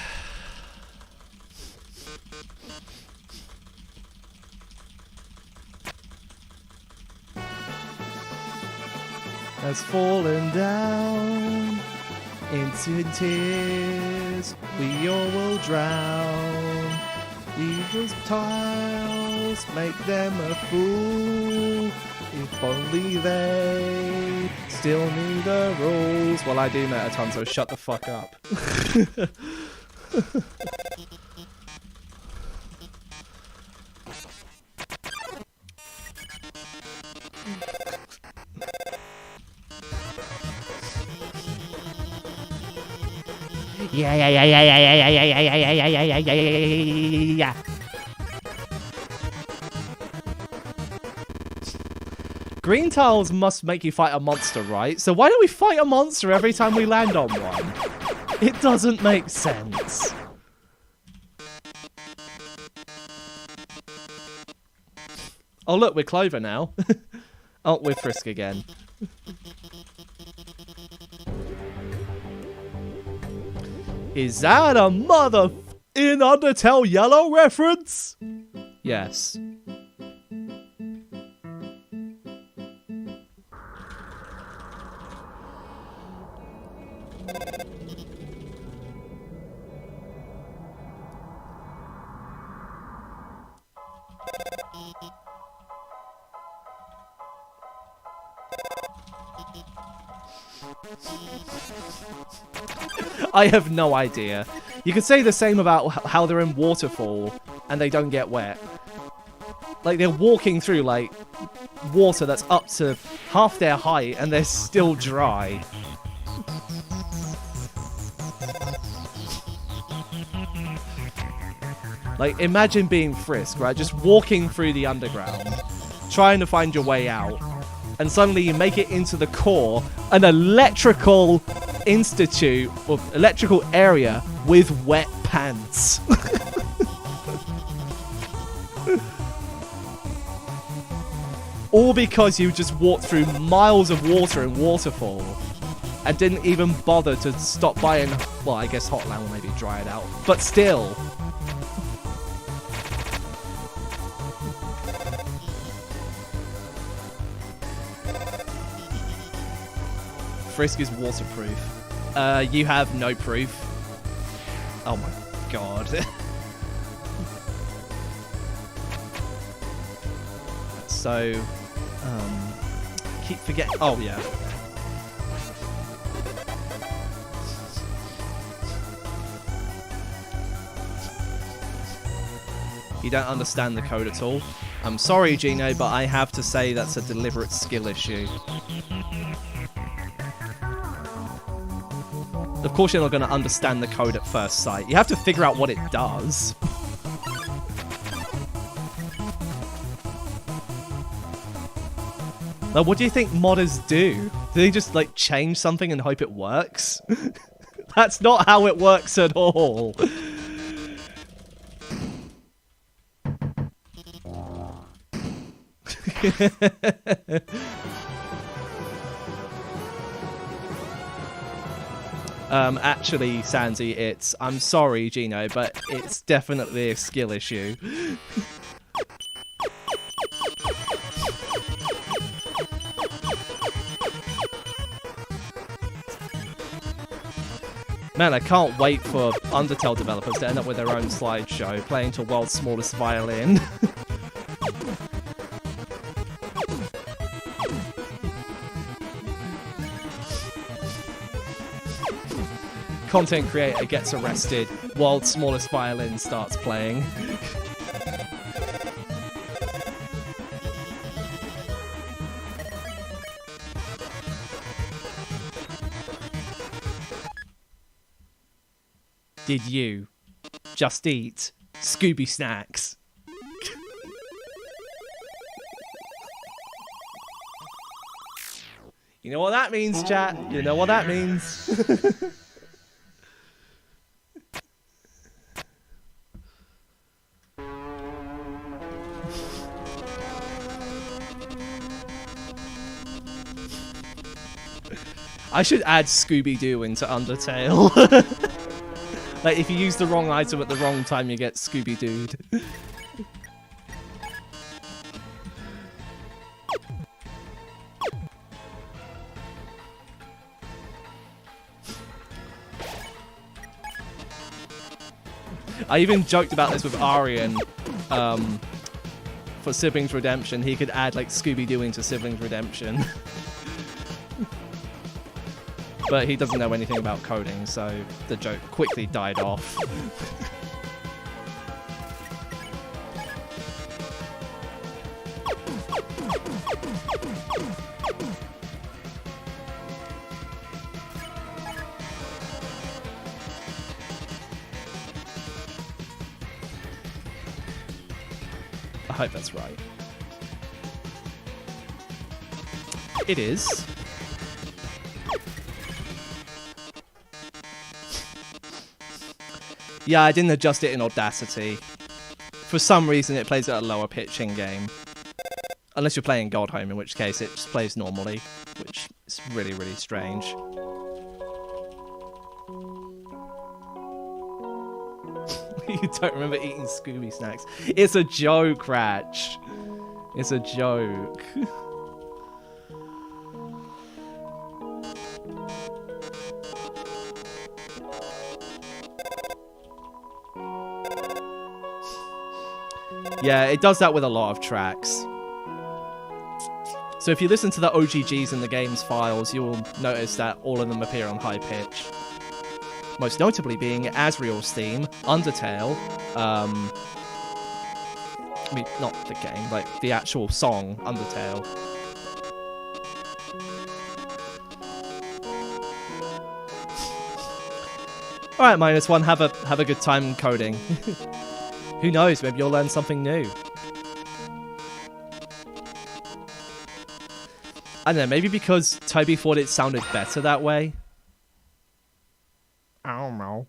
[SPEAKER 1] Has fallen down into tears. We all will drown. Evil's tiles make them a fool. If only they still knew the rules. Well, I do know a ton, so shut the fuck up. Yeah. Green tiles must make you fight a monster, right? So why don't we fight a monster every time we land on one? It doesn't make sense. Oh look, we're Clover now. Oh, we're Frisk again. Is that a mother in Undertale yellow reference? Yes. I have no idea. You could say the same about how they're in waterfall and they don't get wet. Like, they're walking through, like, water that's up to half their height and they're still dry. Like, imagine being Frisk, right? Just walking through the underground, trying to find your way out, and suddenly you make it into the core, an electrical institute, or electrical area with wet pants. All because you just walked through miles of water in Waterfall and didn't even bother to stop by and, well, I guess Hotland will maybe dry it out, but still. Frisk is waterproof. You have no proof. Oh my god. So, keep forgetting. Oh yeah. You don't understand the code at all. I'm sorry, Gino, but I have to say that's a deliberate skill issue. Of course you're not going to understand the code at first sight. You have to figure out what it does. Now, what do you think modders do? Do they just, like, change something and hope it works? That's not how it works at all. Actually, Sansi, I'm sorry, Gino, but it's definitely a skill issue. Man, I can't wait for Undertale developers to end up with their own slideshow, playing to world's smallest violin. Content creator gets arrested, world's smallest violin starts playing. Did you just eat Scooby snacks? You know what that means, chat? You know what that means? I should add Scooby-Doo into Undertale. Like, if you use the wrong item at the wrong time, you get Scooby-Dooed. I even joked about this with Aryan for Siblings Redemption. He could add, like, Scooby-Doo into Siblings Redemption. But he doesn't know anything about coding, so the joke quickly died off. I hope that's right. It is. Yeah, I didn't adjust it in Audacity. For some reason, it plays at a lower pitch in game. Unless you're playing Godhome, in which case it just plays normally, which is really, really strange. You don't remember eating Scooby snacks. It's a joke, Ratch. It's a joke. Yeah, it does that with a lot of tracks. So if you listen to the OGGs in the game's files, you will notice that all of them appear on high pitch. Most notably being Asriel's theme, Undertale, I mean, not the game, like the actual song, Undertale. Alright, -1, have a good time coding. Who knows, maybe you'll learn something new. I don't know, maybe because Toby thought it sounded better that way. I don't know.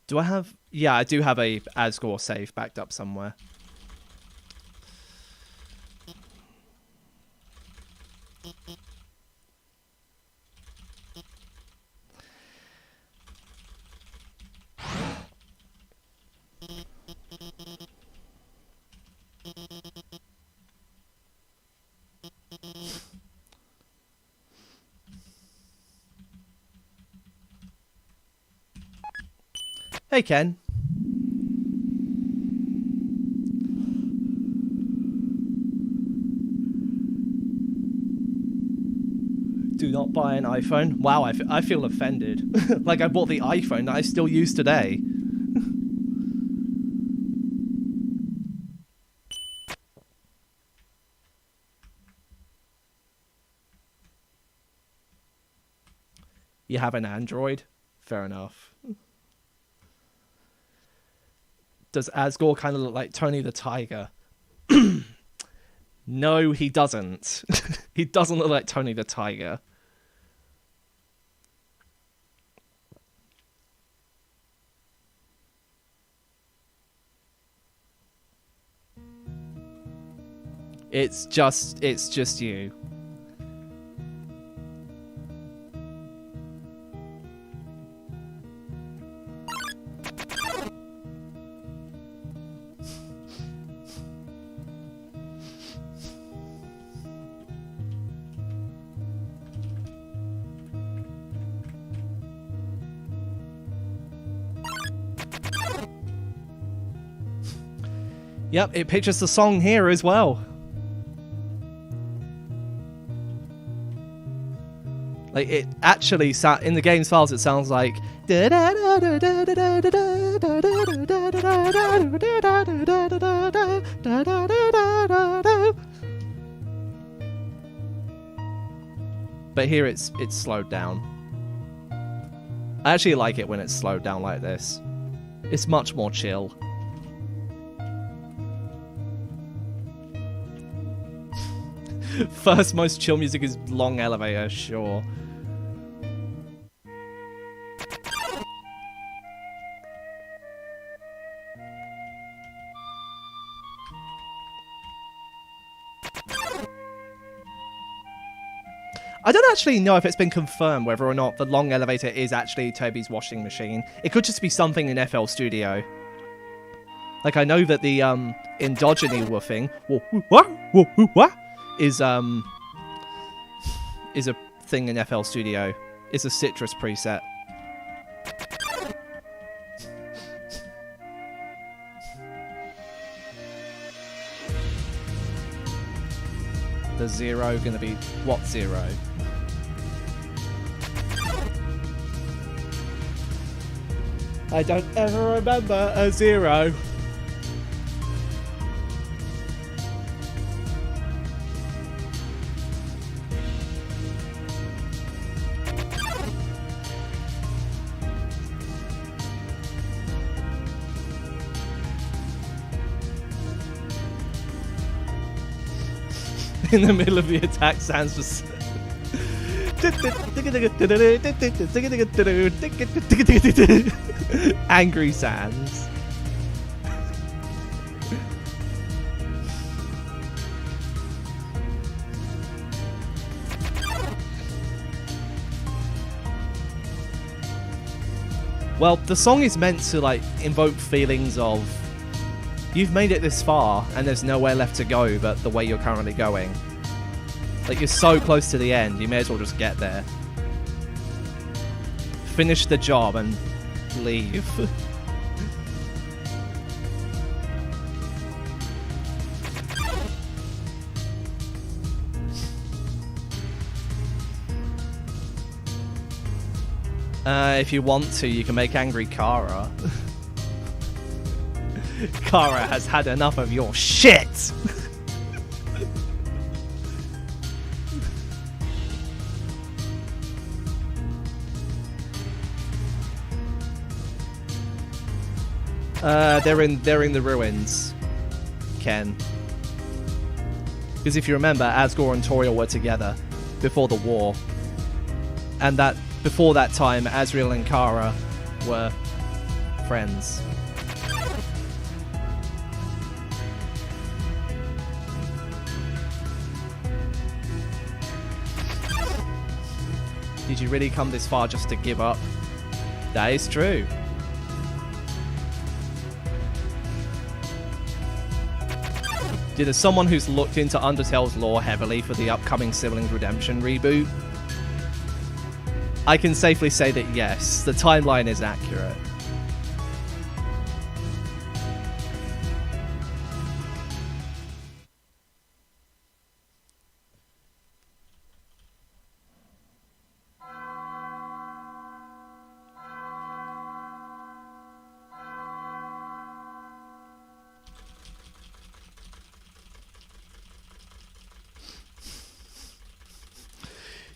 [SPEAKER 1] Do I have... Yeah, I do have a Asgore save backed up somewhere. Hey, Ken. Do not buy an iPhone. Wow, I feel offended. Like I bought the iPhone that I still use today. You have an Android? Fair enough. Does Asgore kind of look like Tony the Tiger? No, he doesn't. He doesn't look like Tony the Tiger. It's just you. Yep, it pictures the song here as well. Like, it actually, in the game's files, it sounds like... But here it's slowed down. I actually like it when it's slowed down like this. It's much more chill. First most chill music is Long Elevator, sure. I don't actually know if it's been confirmed whether or not the Long Elevator is actually Toby's washing machine. It could just be something in FL Studio. Like, I know that the endogeny woofing is a thing in FL Studio. It's a citrus preset. The zero gonna be what zero? I don't ever remember a zero. In the middle of the attack, sounds just angry Sans. Well, the song is meant to, like, invoke feelings of you've made it this far and there's nowhere left to go but the way you're currently going. Like, you're so close to the end, you may as well just get there. Finish the job and leave. If you want to, you can make angry Kara. Kara has had enough of your shit! They're in the ruins, Ken. Because if you remember, Asgore and Toriel were together before the war. And that before that time, Asriel and Kara were friends. Did you really come this far just to give up? That is true. Dude, as someone who's looked into Undertale's lore heavily for the upcoming Siblings Redemption reboot, I can safely say that yes, the timeline is accurate.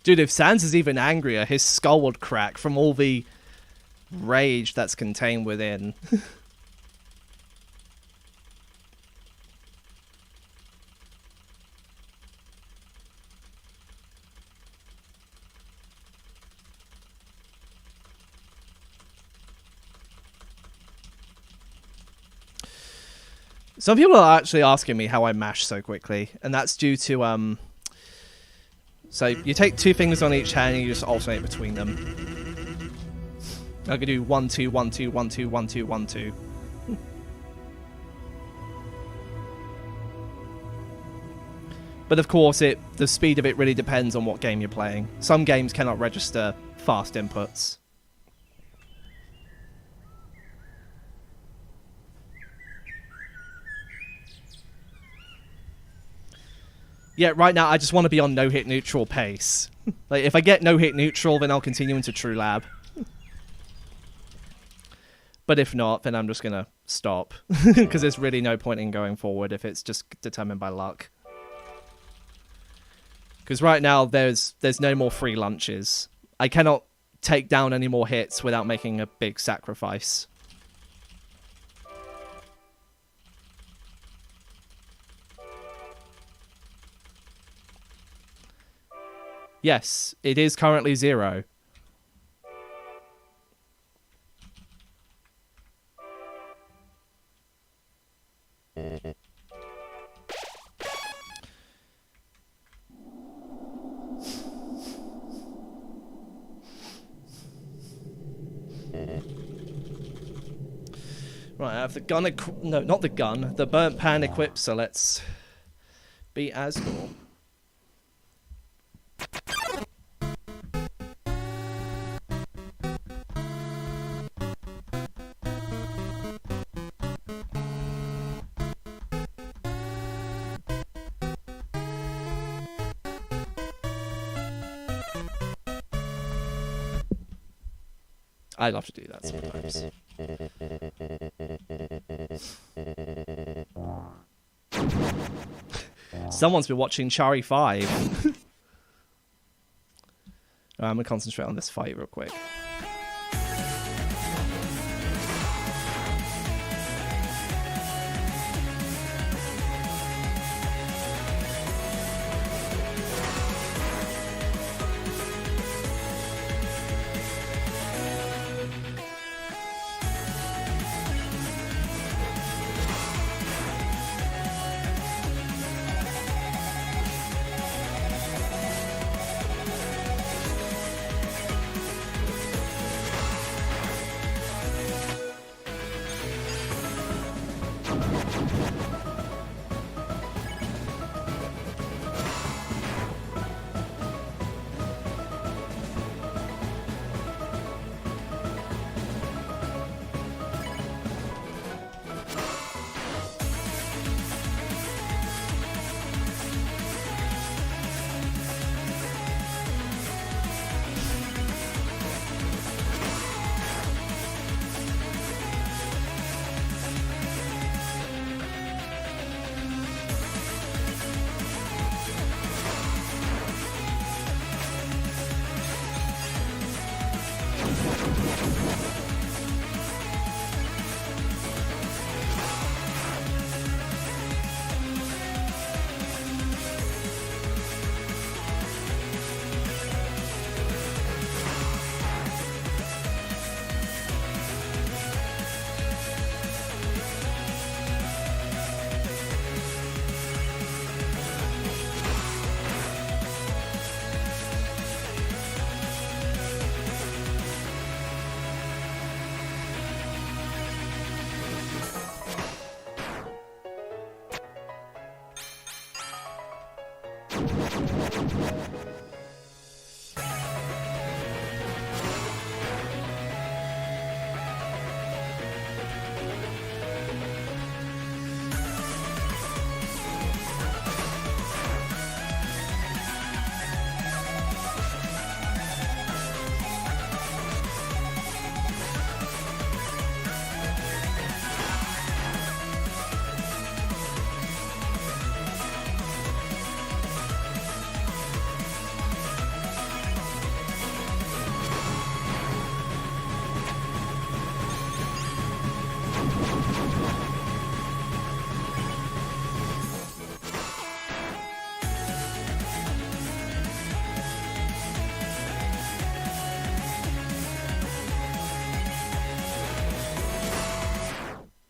[SPEAKER 1] Dude, if Sans is even angrier, his skull would crack from all the rage that's contained within. Some people are actually asking me how I mash so quickly, and that's due to so you take two fingers on each hand and you just alternate between them. I could do 1 2 1 2 1 2 1 2 1 2. But of course, the speed of it really depends on what game you're playing. Some games cannot register fast inputs. Yeah, right now I just want to be on no-hit neutral pace. Like, if I get no-hit neutral, then I'll continue into True Lab. But if not, then I'm just going to stop. Because there's really no point in going forward if it's just determined by luck. Because right now, there's no more free lunches. I cannot take down any more hits without making a big sacrifice. Yes, it is currently 0. Right, I have the gun no, not the gun. The burnt pan equipped, so let's beat Asgore. I love to do that sometimes. Someone's been watching Chari 5. I'm going to concentrate on this fight real quick.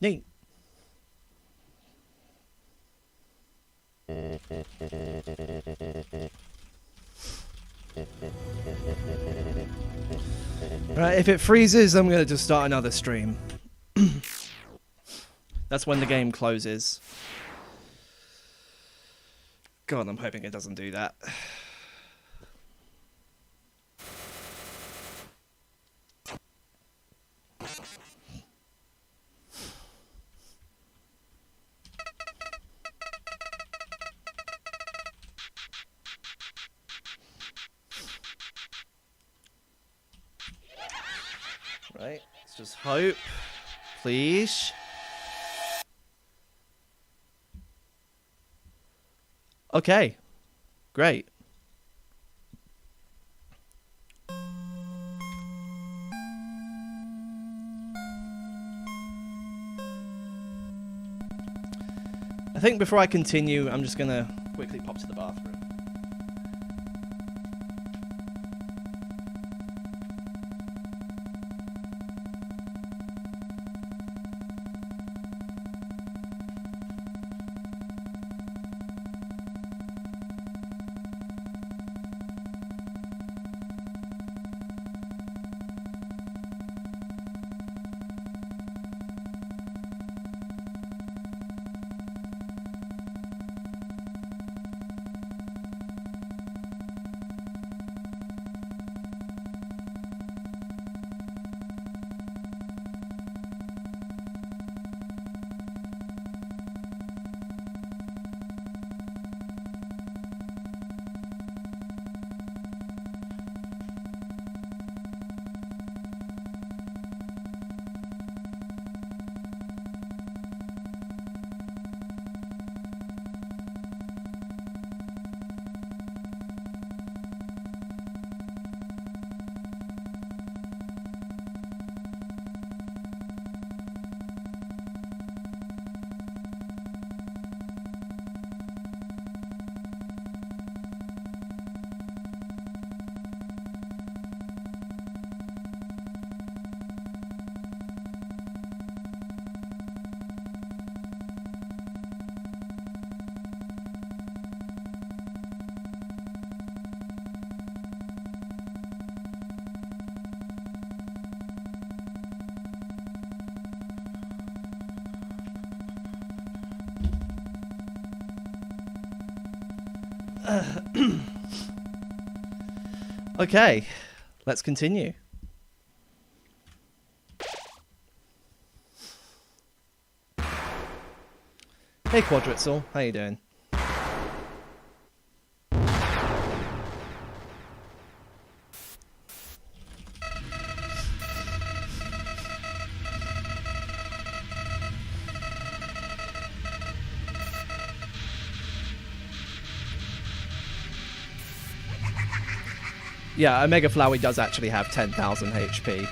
[SPEAKER 1] Neat. Right, if it freezes, I'm going to just start another stream. That's when the game closes. God, I'm hoping it doesn't do that. Right, let's just hope. Please. Okay. Great. I think before I continue, I'm just gonna quickly pop to the bathroom. Okay, let's continue. Hey Quadritzel, how you doing? Yeah, Omega Flowey does actually have 10,000 HP.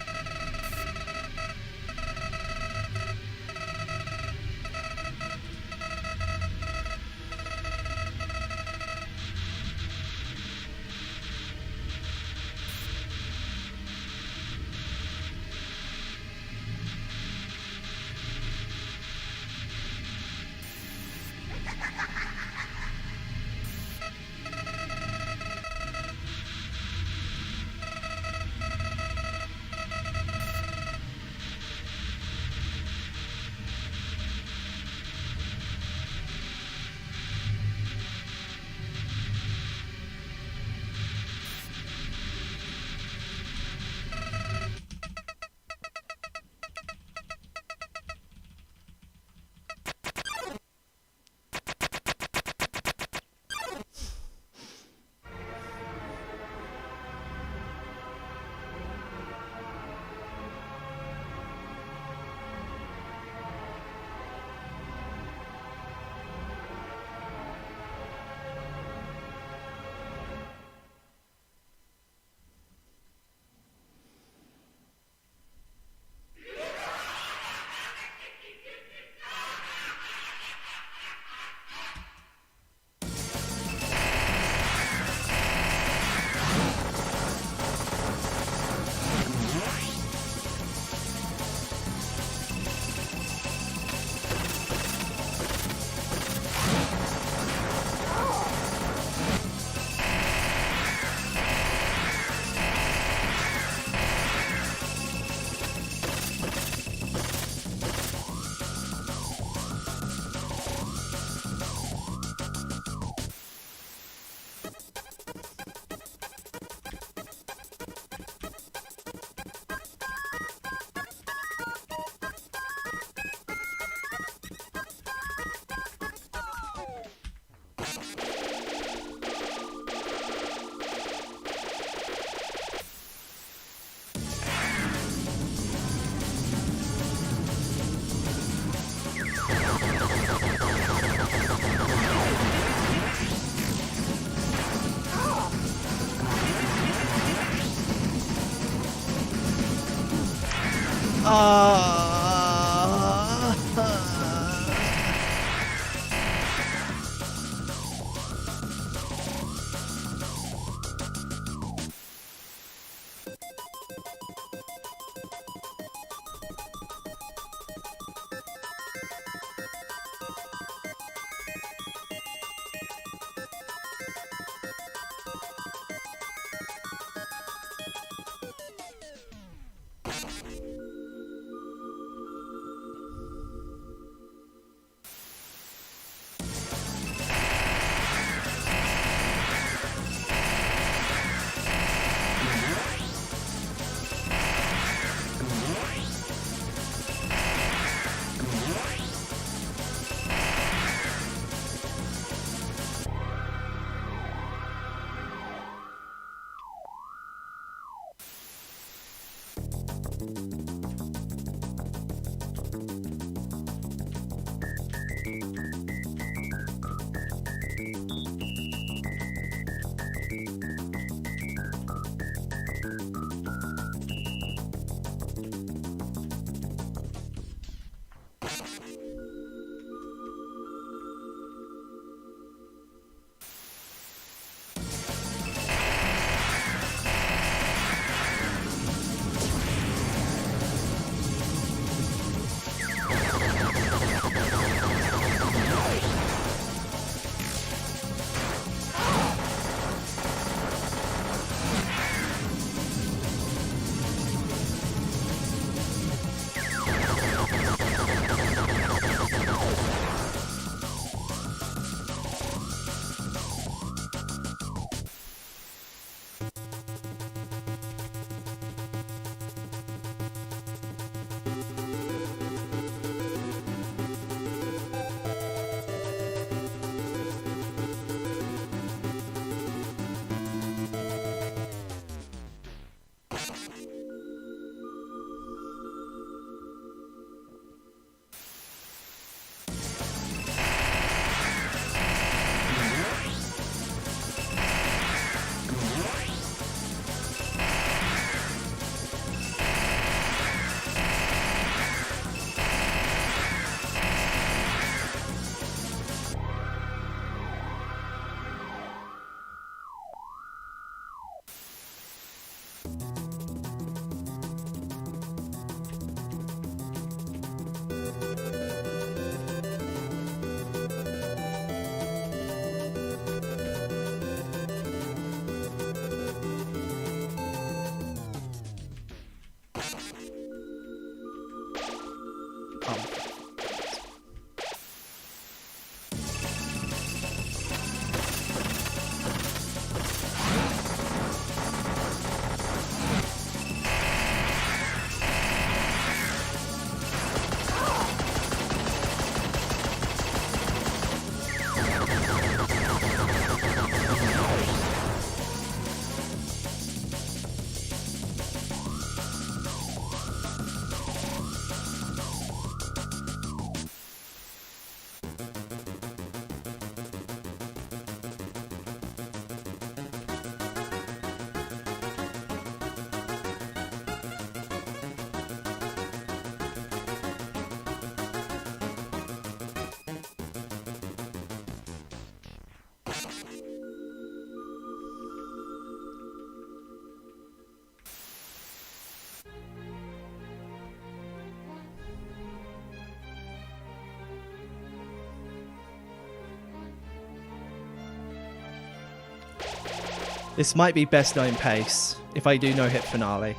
[SPEAKER 1] This might be best known pace, if I do no hit finale.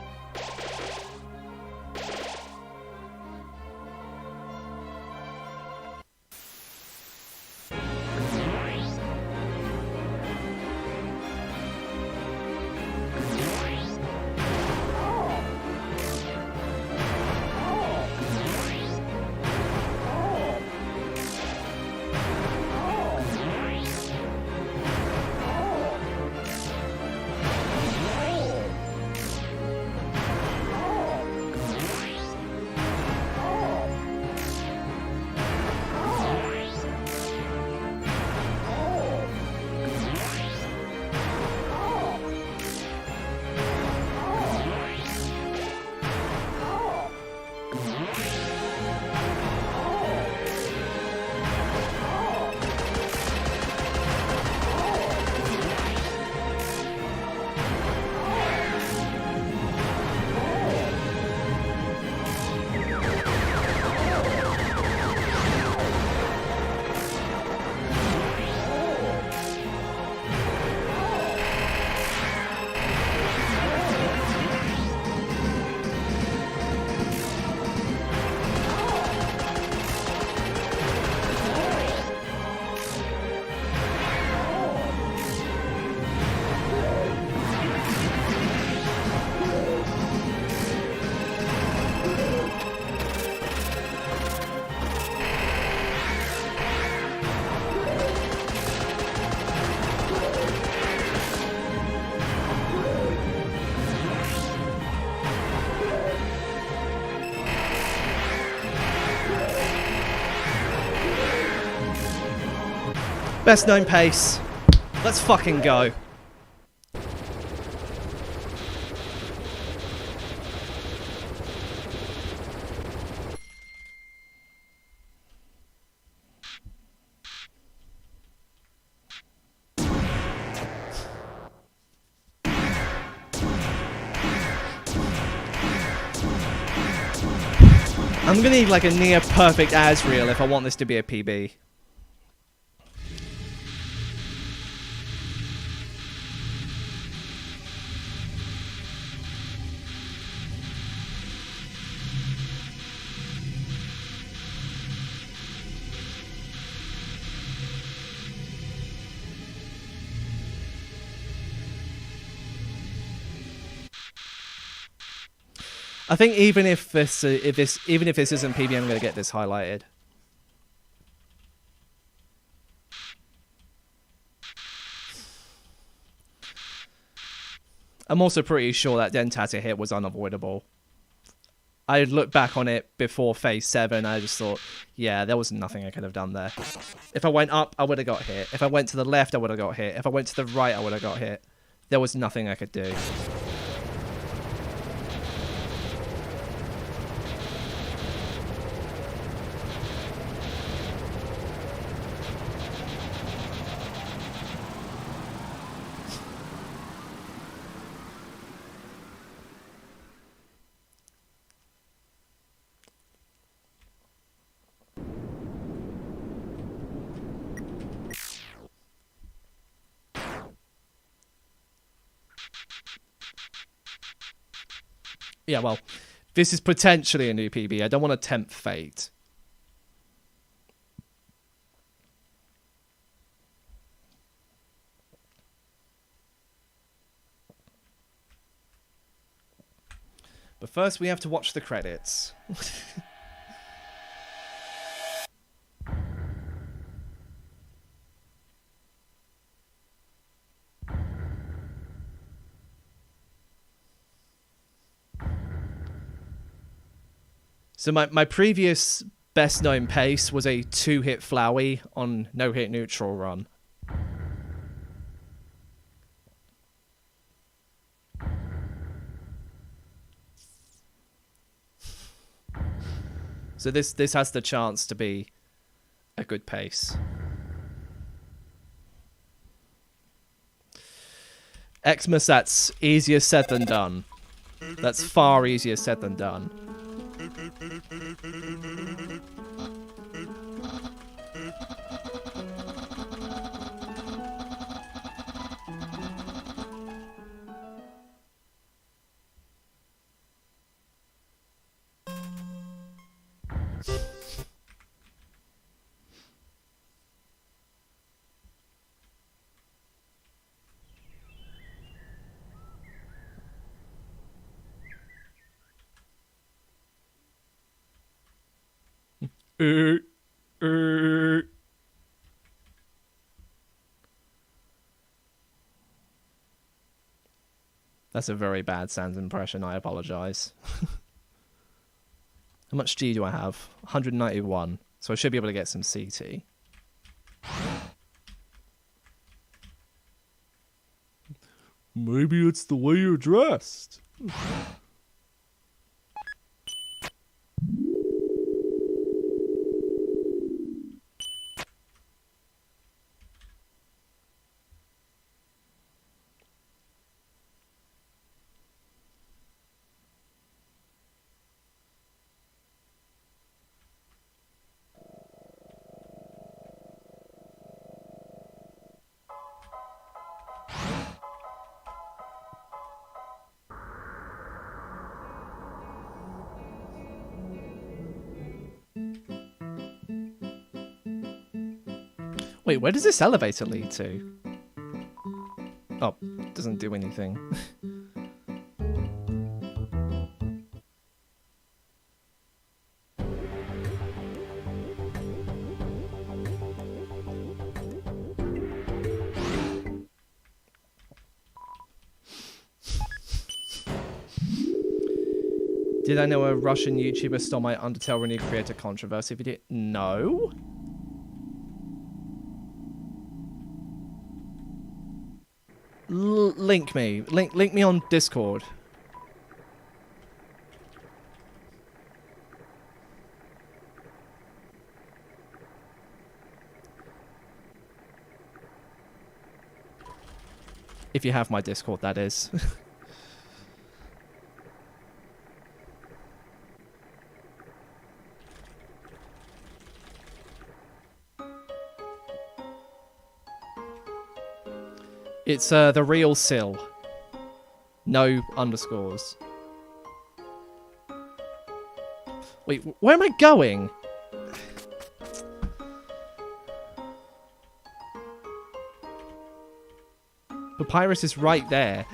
[SPEAKER 1] Best known pace. Let's fucking go. I'm gonna need like a near perfect Asriel if I want this to be a PB. I think even if this isn't PB, I'm gonna get this highlighted. I'm also pretty sure that Dentata hit was unavoidable. I looked back on it before phase 7. I just thought, yeah, there was nothing I could have done there. If I went up, I would have got hit. If I went to the left, I would have got hit. If I went to the right, I would have got hit. There was nothing I could do. Yeah, well, this is potentially a new PB. I don't want to tempt fate. But first, we have to watch the credits. So my previous best known pace was a 2-hit Flowey on no-hit neutral run. So this has the chance to be a good pace. Xmas, that's easier said than done. That's far easier said than done. That's a very bad Sans impression, I apologize. How much G do I have? 191. So I should be able to get some CT. Maybe it's the way you're dressed. Wait, where does this elevator lead to? Oh, doesn't do anything. Did I know a Russian YouTuber stole my Undertale Renew creator controversy video? No. link me. Link me on Discord. If you have my Discord, that is. It's the real Sill. No underscores. Wait, where am I going? Papyrus is right there.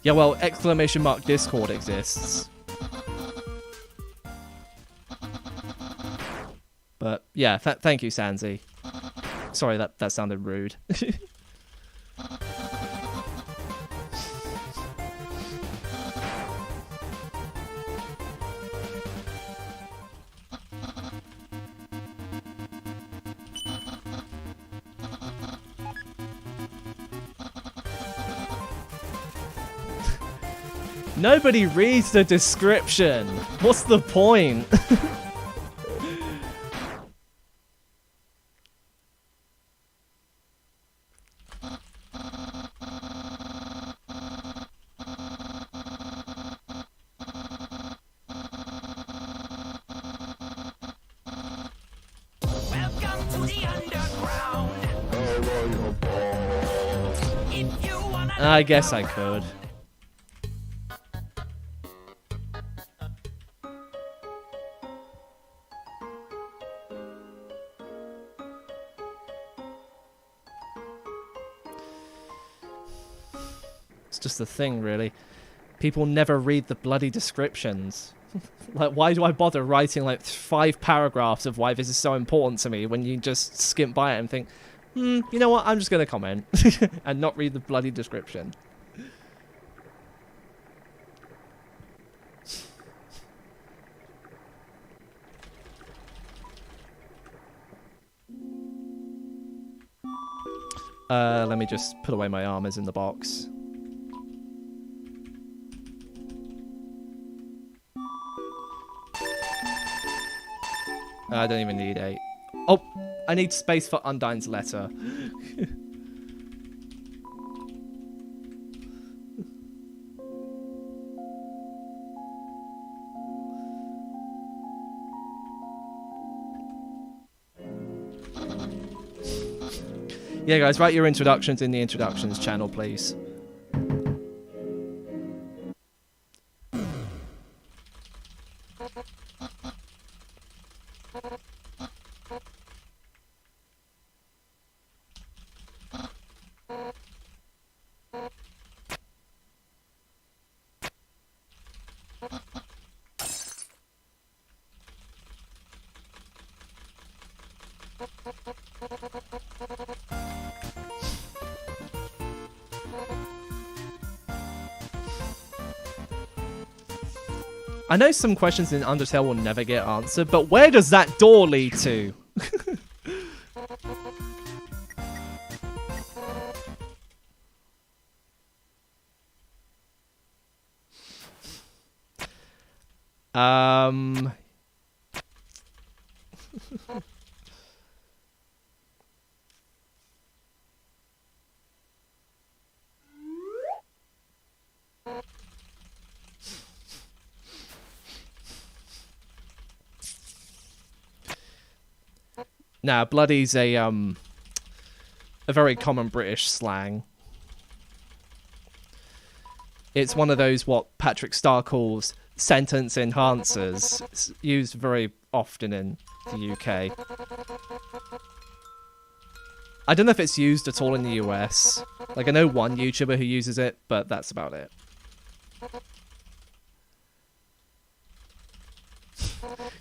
[SPEAKER 1] Yeah, well, exclamation mark Discord exists. But yeah, thank you, Sansi. Sorry, that sounded rude. Nobody reads the description. What's the point?
[SPEAKER 3] Welcome to the underground. If you wanna
[SPEAKER 1] I guess I could. It's just the thing, really. People never read the bloody descriptions. Like, why do I bother writing like 5 paragraphs of why this is so important to me when you just skim by it and think, you know what, I'm just going to comment and not read the bloody description. Let me just put away my armors in the box. I don't even need 8. Oh, I need space for Undyne's letter. Yeah, guys, write your introductions in the introductions channel, please. I know some questions in Undertale will never get answered, but where does that door lead to? Nah, bloody's a very common British slang. It's one of those what Patrick Starr calls sentence enhancers. It's used very often in the UK. I don't know if it's used at all in the US. Like, I know one YouTuber who uses it, but that's about it.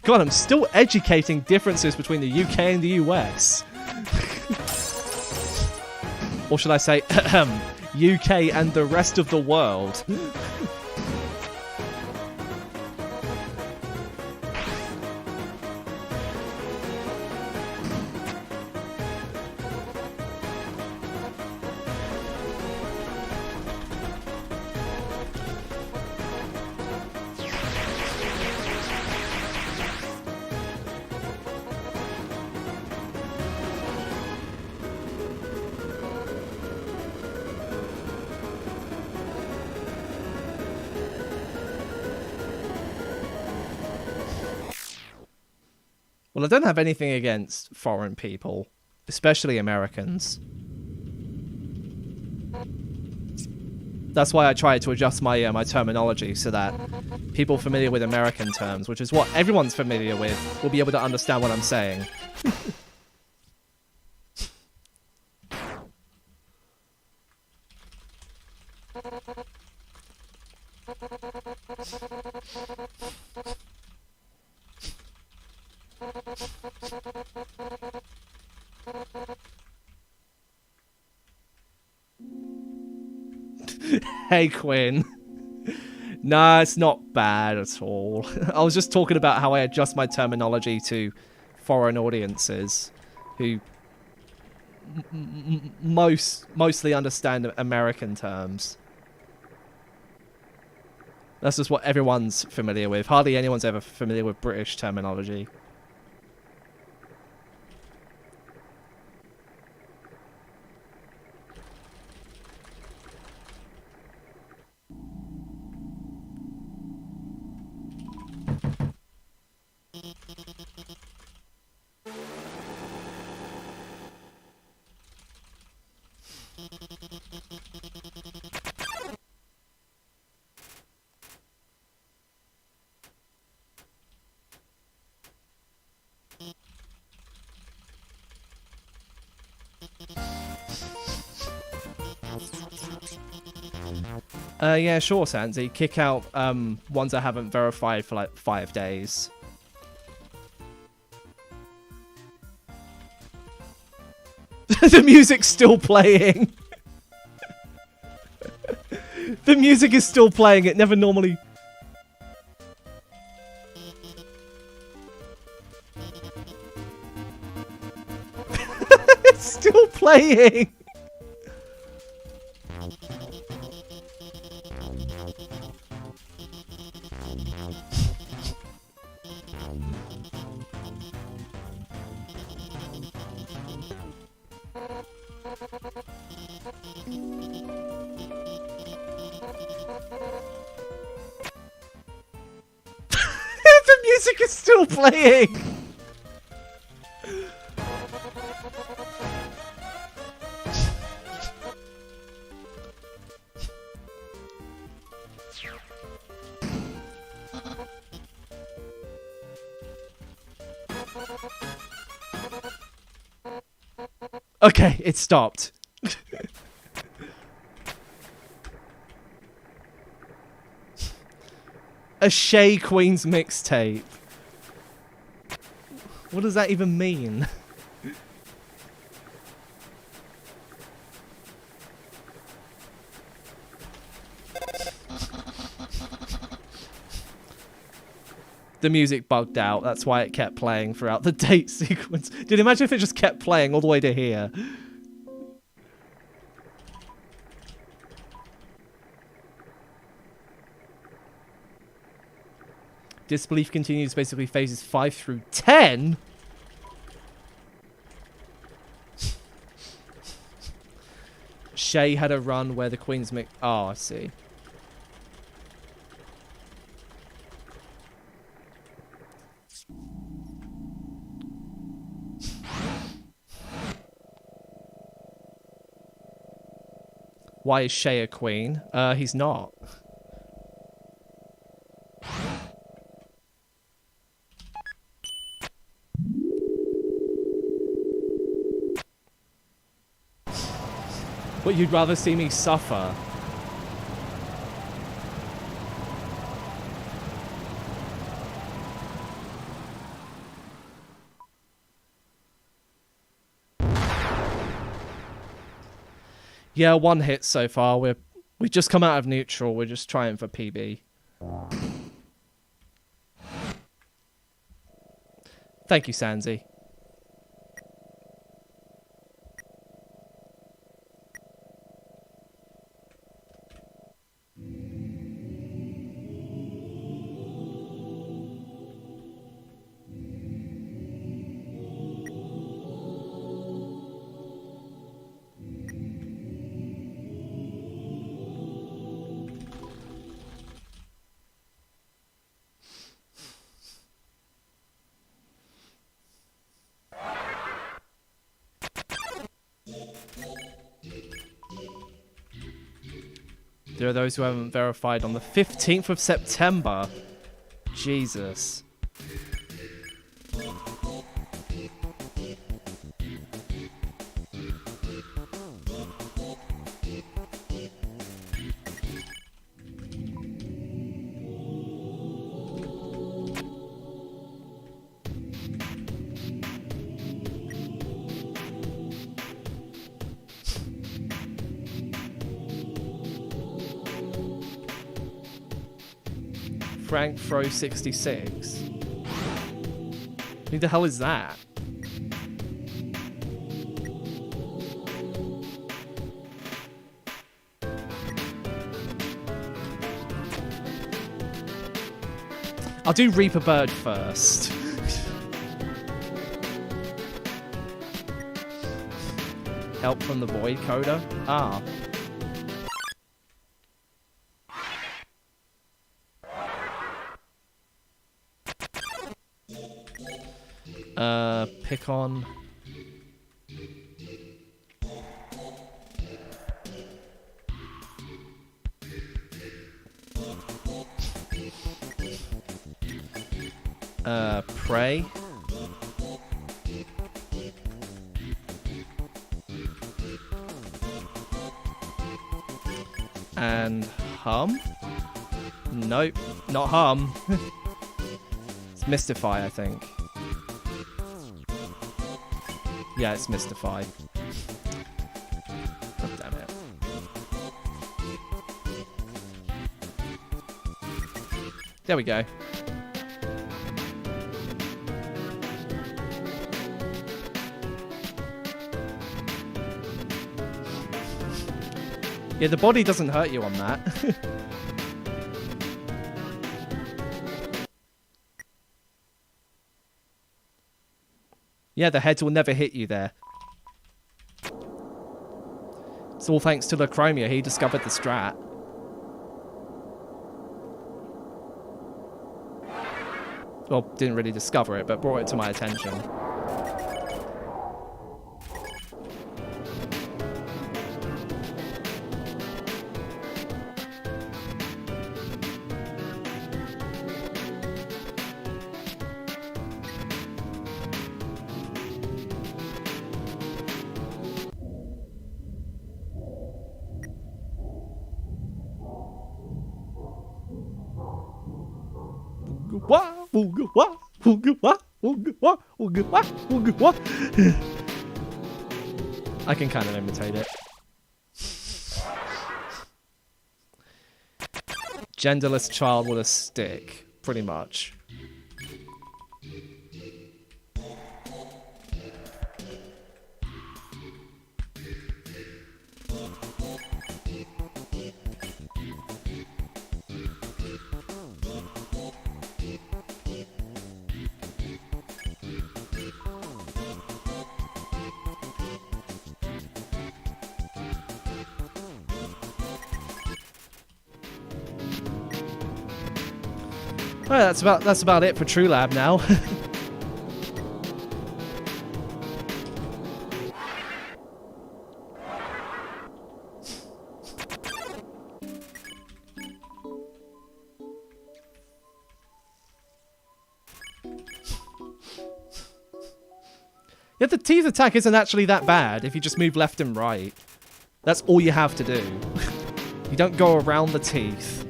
[SPEAKER 1] God, I'm still educating differences between the UK and the US. Or should I say, UK and the rest of the world. Well, I don't have anything against foreign people, especially Americans. That's why I try to adjust my my terminology so that people familiar with American terms, which is what everyone's familiar with, will be able to understand what I'm saying. Hey, Quinn. Nah, it's not bad at all. I was just talking about how I adjust my terminology to foreign audiences who mostly understand American terms. That's just what everyone's familiar with. Hardly anyone's ever familiar with British terminology. Yeah, sure, Sandy. Kick out ones I haven't verified for like 5 days. The music's still playing. The music is still playing. It never normally... It's still playing. The music is still playing. Okay, it stopped. A Shay Queen's mixtape. What does that even mean? The music bugged out. That's why it kept playing throughout the date sequence. Dude, imagine if it just kept playing all the way to here. Disbelief continues basically phases 5 through 10. Shay had a run where the Queen's mix. Oh, I see. Why is Shay a queen? He's not. But you'd rather see me suffer. Yeah, 1 hit so far. We've just come out of neutral. We're just trying for PB. Thank you, Sansi. There are those who haven't verified on the 15th of September. Jesus. Frank Throw 66. Who the hell is that? I'll do Reaper Bird first. Help from the void coder? Ah. Pick on. Pray. And hum? Nope, not hum. It's Mystify, I think. Yeah, it's Mystify. God damn it. There we go. Yeah, the body doesn't hurt you on that. Yeah, the heads will never hit you there. It's all thanks to Lachromia. He discovered the strat. Well, didn't really discover it, but brought it to my attention. I can kind of imitate it. Genderless child with a stick, pretty much. Alright, that's about it for True Lab now. Yeah, the teeth attack isn't actually that bad if you just move left and right. That's all you have to do. You don't go around the teeth.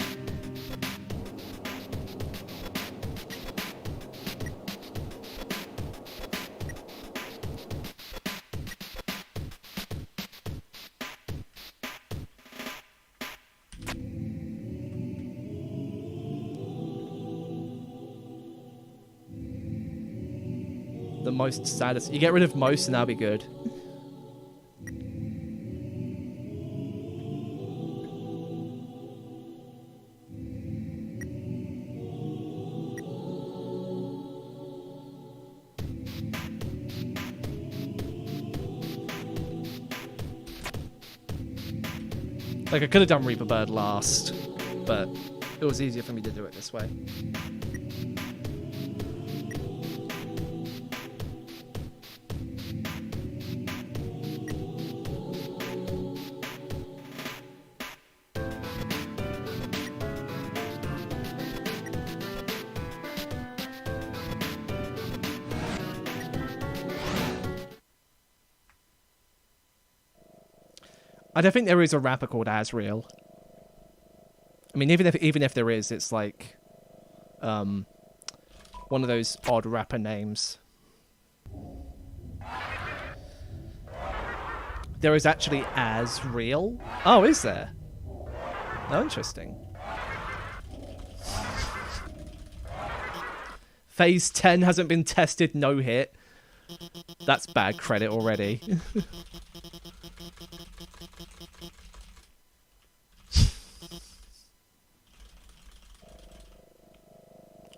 [SPEAKER 1] The most saddest. You get rid of most and that'll be good. Like, I could have done Reaper Bird last, but it was easier for me to do it this way. I don't think there is a rapper called Asriel. I mean, even if there is, it's like one of those odd rapper names. There is actually Asriel. Oh, is there? Oh, interesting. Phase 10 hasn't been tested, no hit. That's bad credit already.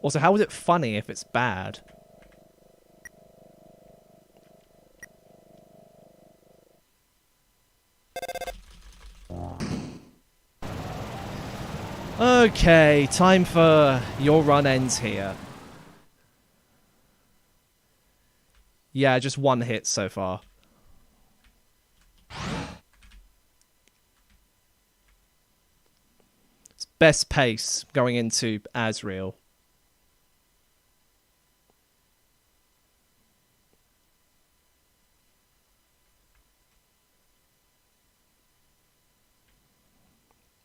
[SPEAKER 1] Also, how is it funny if it's bad? Okay, time for your run ends here. Yeah, just one hit so far. It's best pace going into Asriel.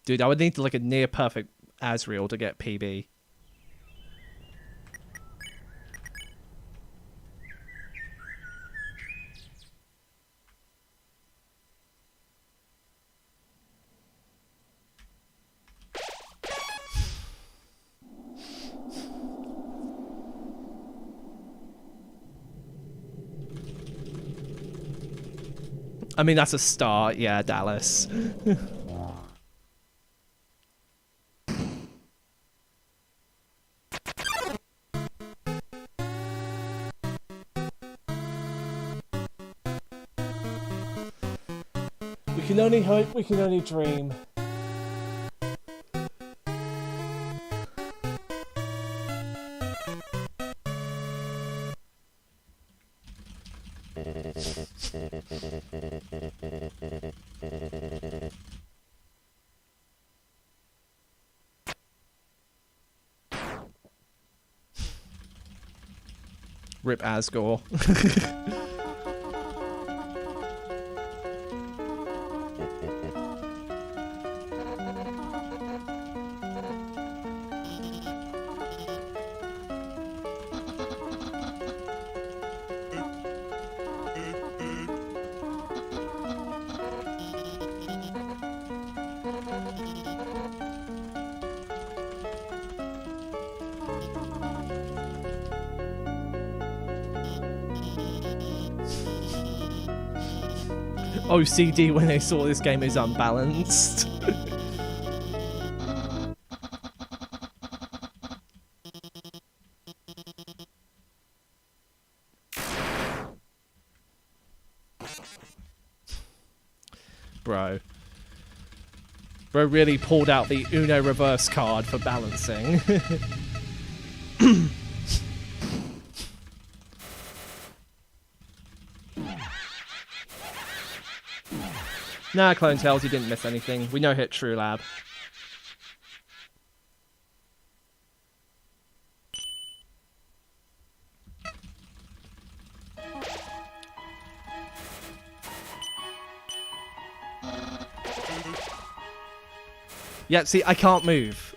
[SPEAKER 1] Dude, I would need like a near perfect Asriel to get PB. I mean, that's a start. Yeah, Dallas. We can only hope, we can only dream. Rip Asgore. OCD when they saw this game is unbalanced. Bro really pulled out the Uno reverse card for balancing. Nah, Clone Tales, you didn't miss anything. We no hit True Lab. Yeah, see, I can't move.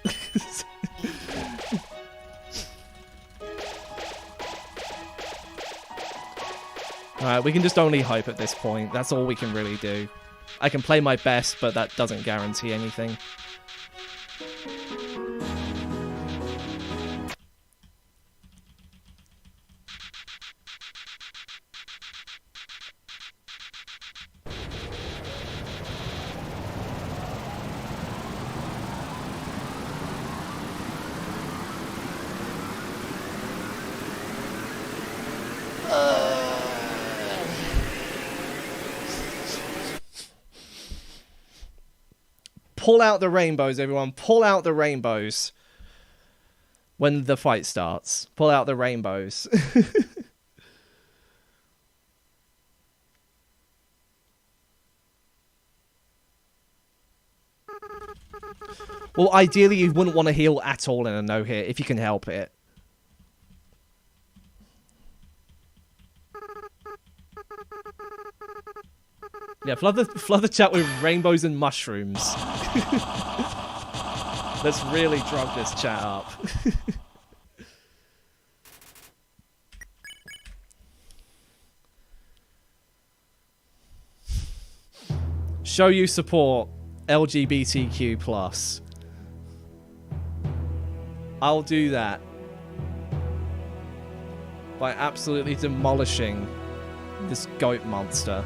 [SPEAKER 1] Alright, we can just only hope at this point. That's all we can really do. I can play my best, but that doesn't guarantee anything. Pull out the rainbows, everyone. Pull out the rainbows. When the fight starts. Pull out the rainbows. Well, ideally, you wouldn't want to heal at all in a no-hit, if you can help it. Yeah, flood the chat with rainbows and mushrooms. Let's really drug this chat up. Show you support LGBTQ+. I'll do that by absolutely demolishing this goat monster.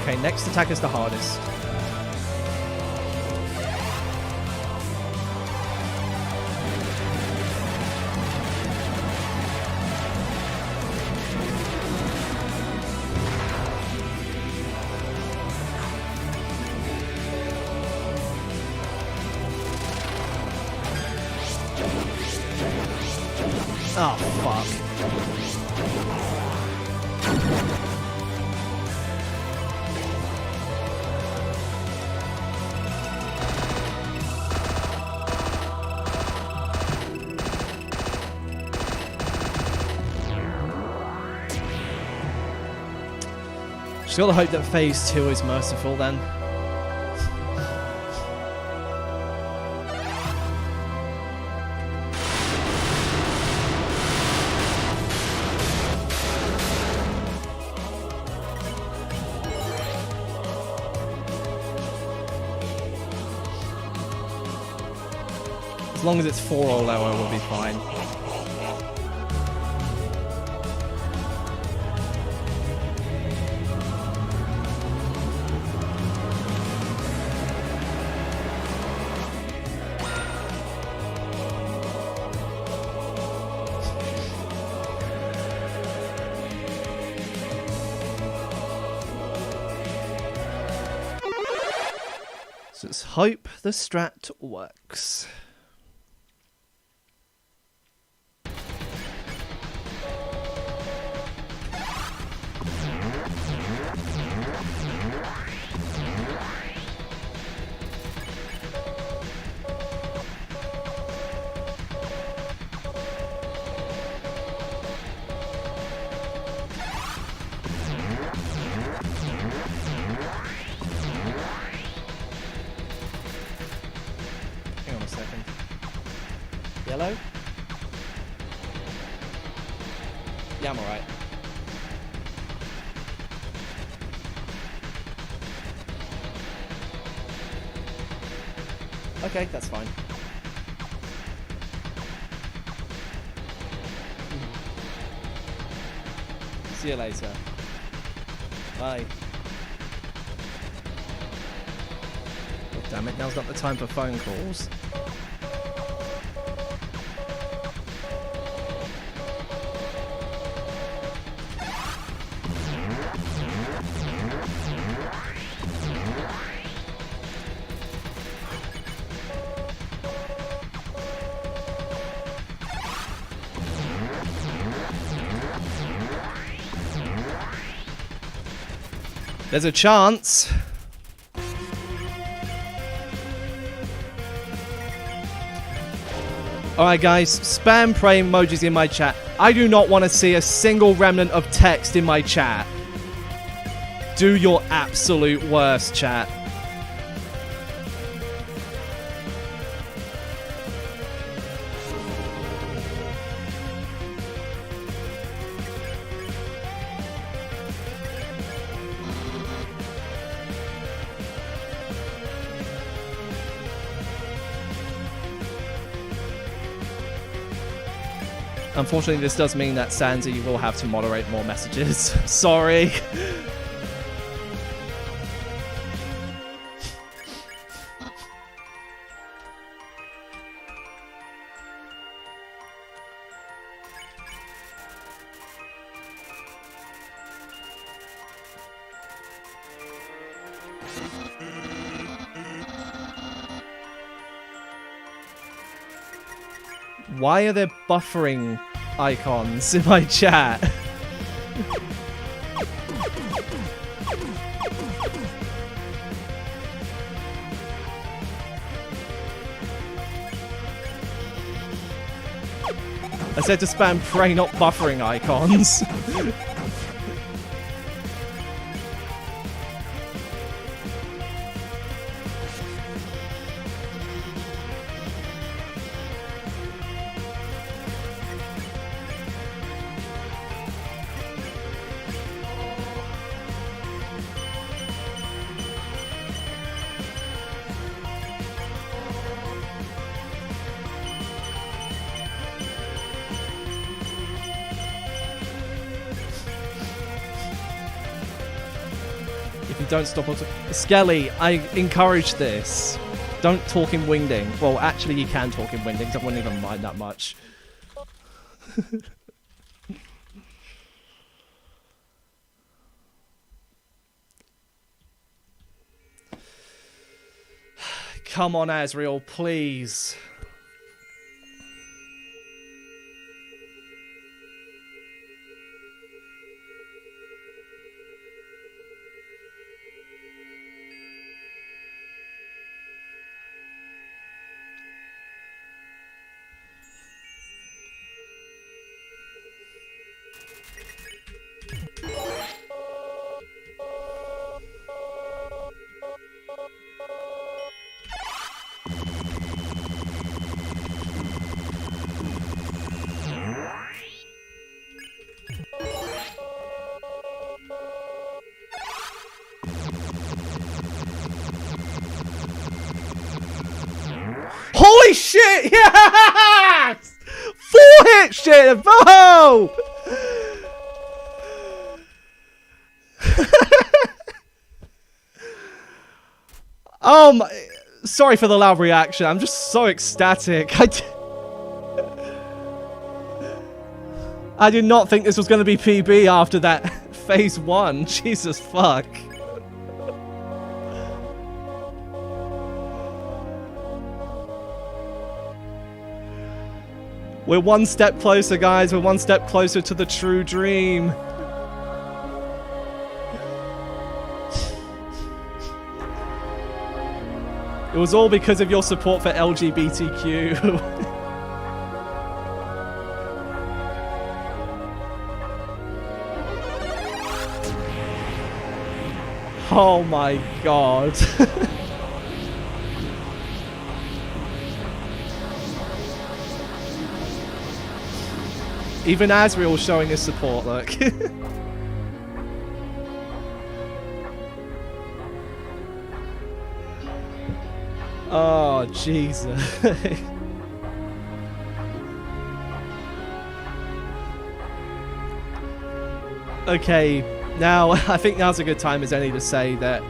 [SPEAKER 1] Okay, next attack is the hardest. Oh, fuck. Still hope that phase 2 is merciful then. As long as it's 4 or lower, we'll be fine. Let's hope the strat works. Hang on a second. Yellow? Yeah, I'm alright. Okay, that's fine. See you later. Bye. God damn it, now's not the time for phone calls. There's a chance. Alright guys, spam pray emojis in my chat. I do not want to see a single remnant of text in my chat. Do your absolute worst, chat. Unfortunately, this does mean that Sansa, you will have to moderate more messages. Sorry. Why are there buffering icons in my chat? I said to spam pray, not buffering icons. Don't stop. Skelly, I encourage this. Don't talk in wingding. Well, actually, you can talk in wingding, because I wouldn't even mind that much. Come on, Azrael, please. Holy shit! Yes! 4-hit shit! Oh! Sorry for the loud reaction. I'm just so ecstatic. I did not think this was going to be PB after that phase 1. Jesus fuck. We're one step closer, guys. We're one step closer to the true dream. It was all because of your support for LGBTQ. Oh my god. Even Asriel showing his support, look. Oh, Jesus. Okay, now I think now's a good time as any to say that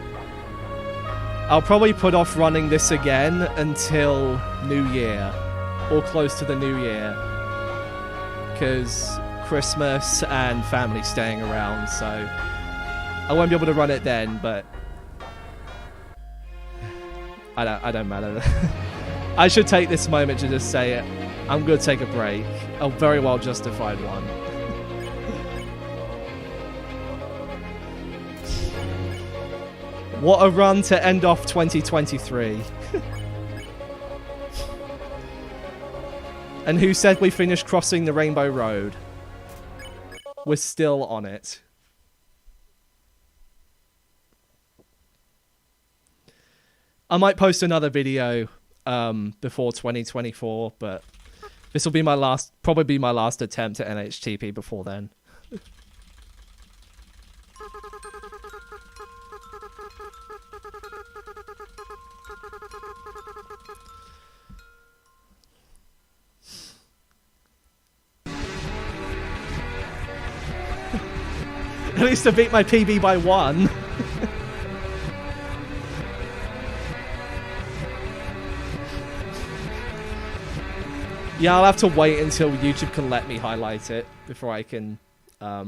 [SPEAKER 1] I'll probably put off running this again until New Year, or close to the New Year, because Christmas and family staying around, so I won't be able to run it then, but I don't matter. I should take this moment to just say it. I'm going to take a break, a very well justified one. What a run to end off 2023. And who said we finished crossing the Rainbow Road? We're still on it. I might post another video before 2024, but this will be my last, probably be my last attempt at NHTP before then. At least I beat my PB by 1. Yeah, I'll have to wait until YouTube can let me highlight it before I can... I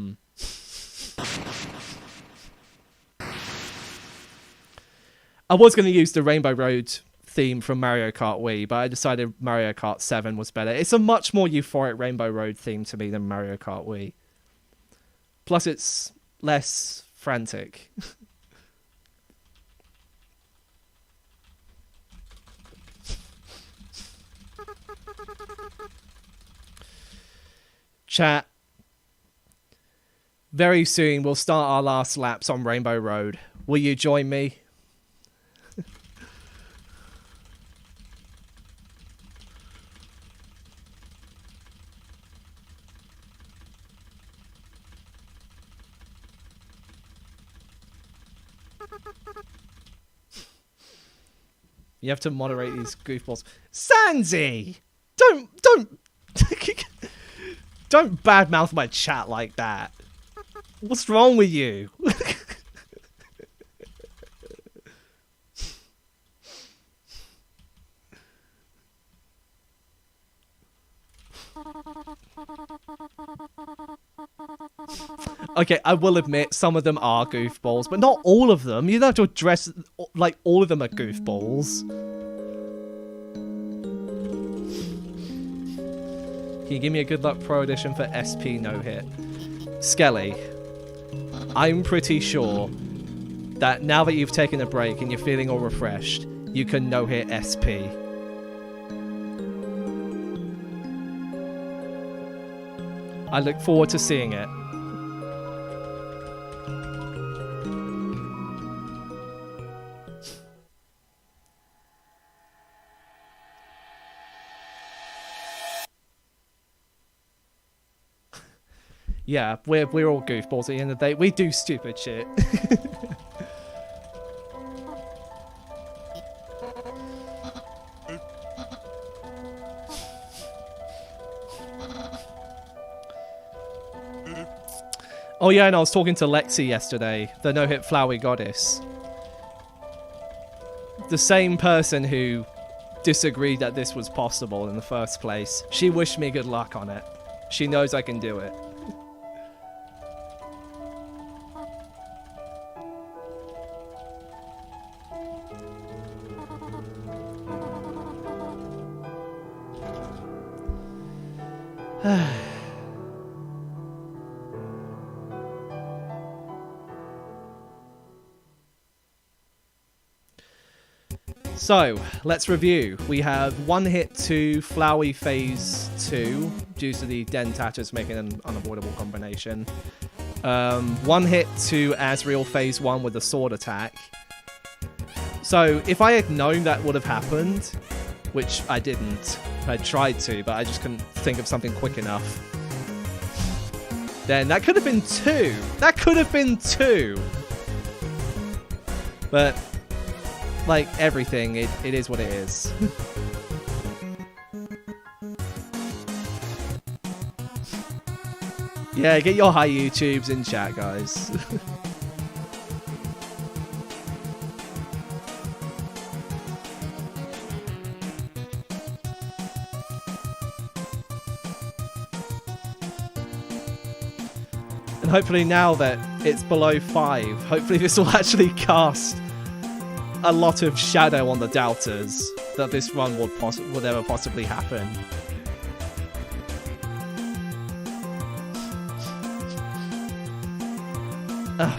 [SPEAKER 1] was going to use the Rainbow Road theme from Mario Kart Wii, but I decided Mario Kart 7 was better. It's a much more euphoric Rainbow Road theme to me than Mario Kart Wii. Plus, it's less frantic. Chat. Very soon, we'll start our last laps on Rainbow Road. Will you join me? You have to moderate these goofballs. Sanzi! Don't don't badmouth my chat like that. What's wrong with you? Okay, I will admit some of them are goofballs, but not all of them. You don't have to address like all of them are goofballs. Can you give me a good luck pro edition for SP no hit? Skelly, I'm pretty sure that now that you've taken a break and you're feeling all refreshed, you can no hit SP. I look forward to seeing it. Yeah, we're all goofballs at the end of the day. We do stupid shit. Oh yeah, and I was talking to Lexi yesterday, the no-hit Flowey goddess. The same person who disagreed that this was possible in the first place. She wished me good luck on it. She knows I can do it. So, let's review. We have one hit to Flowey Phase 2, due to the Dentatus making an unavoidable combination. One hit to Asriel Phase 1 with the sword attack. So, if I had known that would have happened, which I didn't, I tried to, but I just couldn't think of something quick enough, then that could have been 2. That could have been 2. But... like everything, it is what it is. Yeah, get your high YouTubes in chat, guys. And hopefully now that it's below 5, hopefully this will actually cast a lot of shadow on the doubters that this run would ever possibly happen.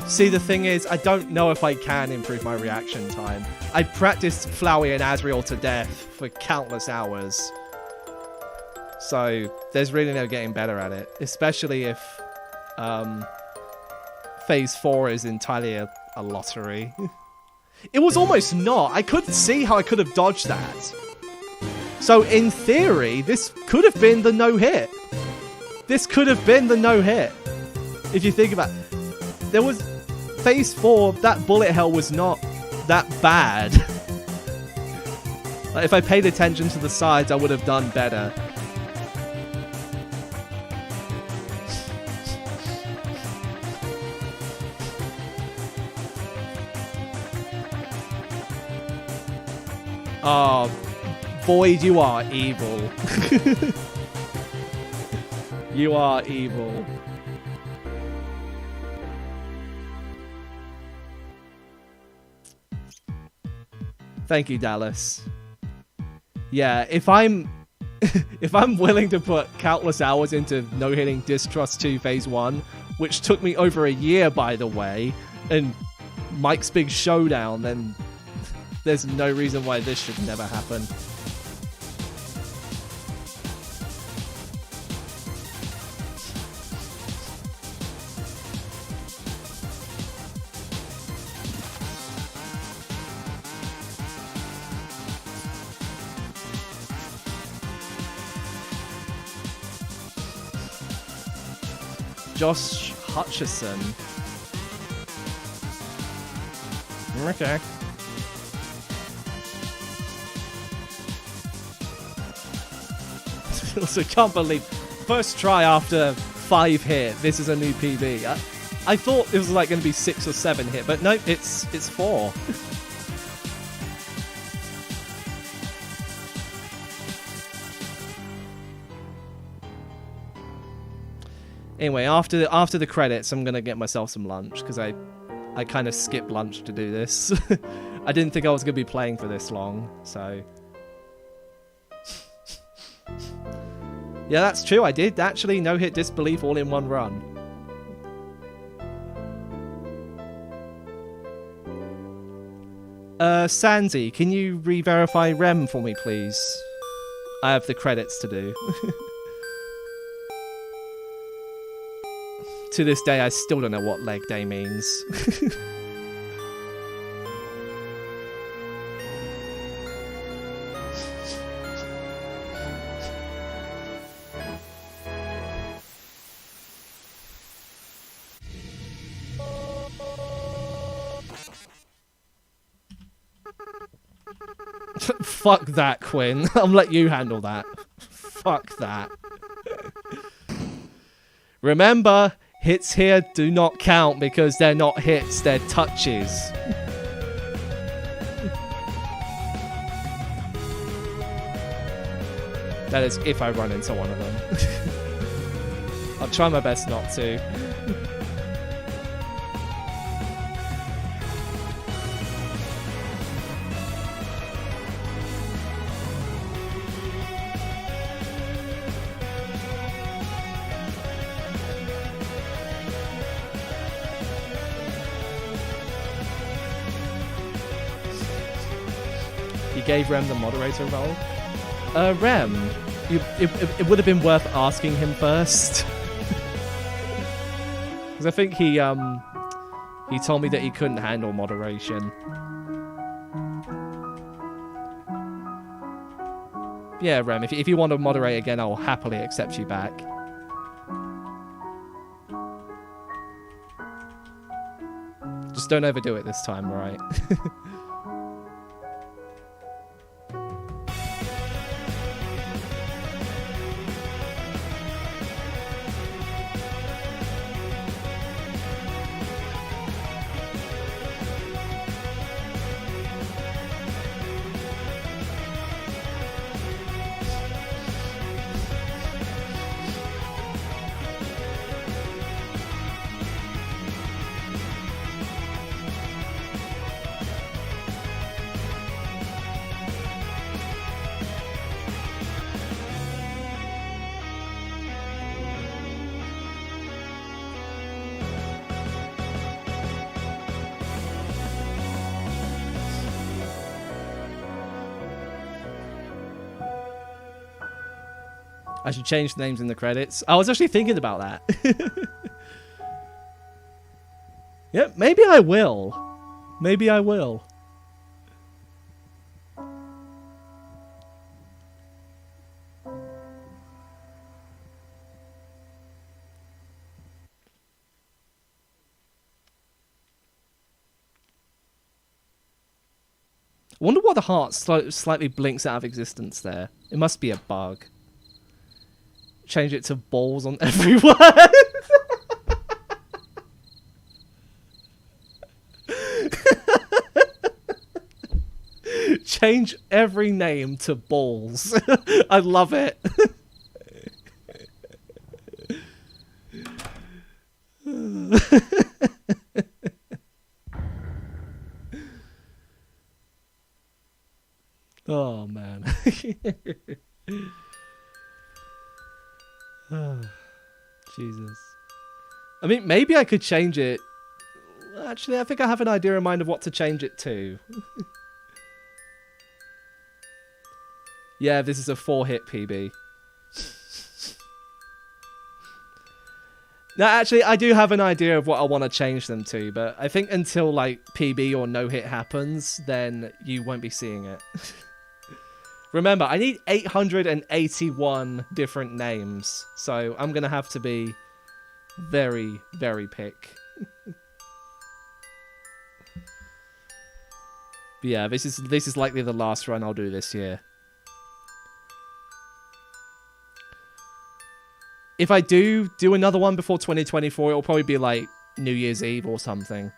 [SPEAKER 1] See, the thing is, I don't know if I can improve my reaction time. I practiced Flowey and Asriel to death for countless hours. So, there's really no getting better at it. Especially if Phase 4 is entirely a lottery. It was almost not. I couldn't see how I could have dodged that. So, in theory, this could have been the no-hit. This could have been the no-hit. If you think about it. There was... Phase 4, that bullet hell was not that bad. Like, if I paid attention to the sides, I would have done better. Oh, Void, you are evil. You are evil. Thank you, Dallas. Yeah, if I'm if I'm willing to put countless hours into no-hitting Distrust 2 Phase 1, which took me over a year, by the way, and Mike's Big Showdown, then there's no reason why this should never happen. Josh Hutchison. Okay. Also, can't believe first try after 5 hit. This is a new PB. I thought it was like going to be 6 or 7 hit, but no, it's 4. Anyway, after the credits, I'm gonna get myself some lunch because I kind of skipped lunch to do this. I didn't think I was gonna be playing for this long, so yeah, that's true. I did actually no-hit Disbelief all in one run. Sandy, can you re-verify Rem for me, please? I have the credits to do. To this day, I still don't know what leg day means. Fuck that, Quinn. I'll let you handle that. Fuck that. Remember, hits here do not count because they're not hits, they're touches. That is if I run into one of them. I'll try my best not to. gave Rem the moderator role. Rem, it would have been worth asking him first. Because I think he told me that he couldn't handle moderation. Yeah, Rem, if you want to moderate again, I'll happily accept you back. Just don't overdo it this time, alright? I should change the names in the credits. I was actually thinking about that. Yep, maybe I will. Maybe I will. I wonder why the heart slightly blinks out of existence there. It must be a bug. Change it to balls on every word. Change every name to balls. I love it. Oh, man. Oh, Jesus. I mean, maybe I could change it. Actually, I think I have an idea in mind of what to change it to. Yeah, this is a 4-hit PB. No, actually, I do have an idea of what I want to change them to, but I think until, like, PB or no-hit happens, then you won't be seeing it. Remember, I need 881 different names, so I'm going to have to be very, very pick. But yeah, this is likely the last run I'll do this year. If I do another one before 2024, it'll probably be like New Year's Eve or something.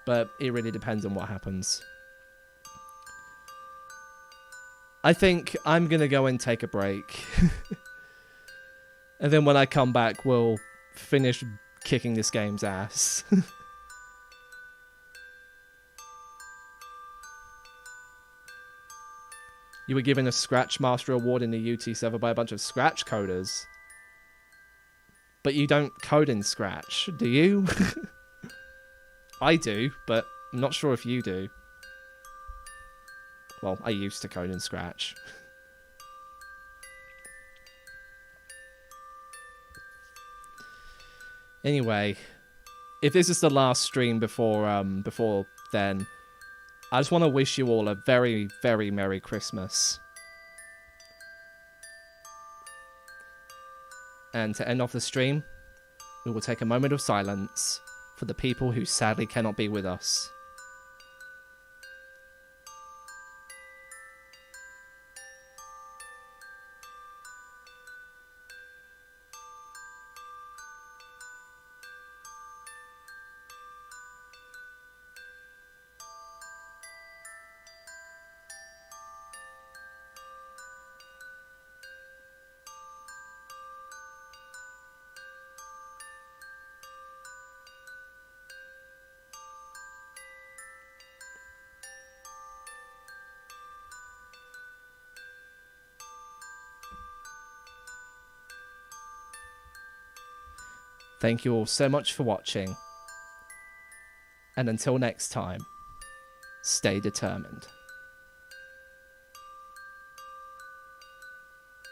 [SPEAKER 1] But it really depends on what happens. I think I'm going to go and take a break. And then when I come back, we'll finish kicking this game's ass. You were given a Scratch Master Award in the UT server by a bunch of Scratch coders. But you don't code in Scratch, do you? I do, but I'm not sure if you do. Well, I used to code in Scratch. Anyway, if this is the last stream before then, I just want to wish you all a very, very Merry Christmas. And to end off the stream, we will take a moment of silence for the people who sadly cannot be with us. Thank you all so much for watching. And until next time, stay determined.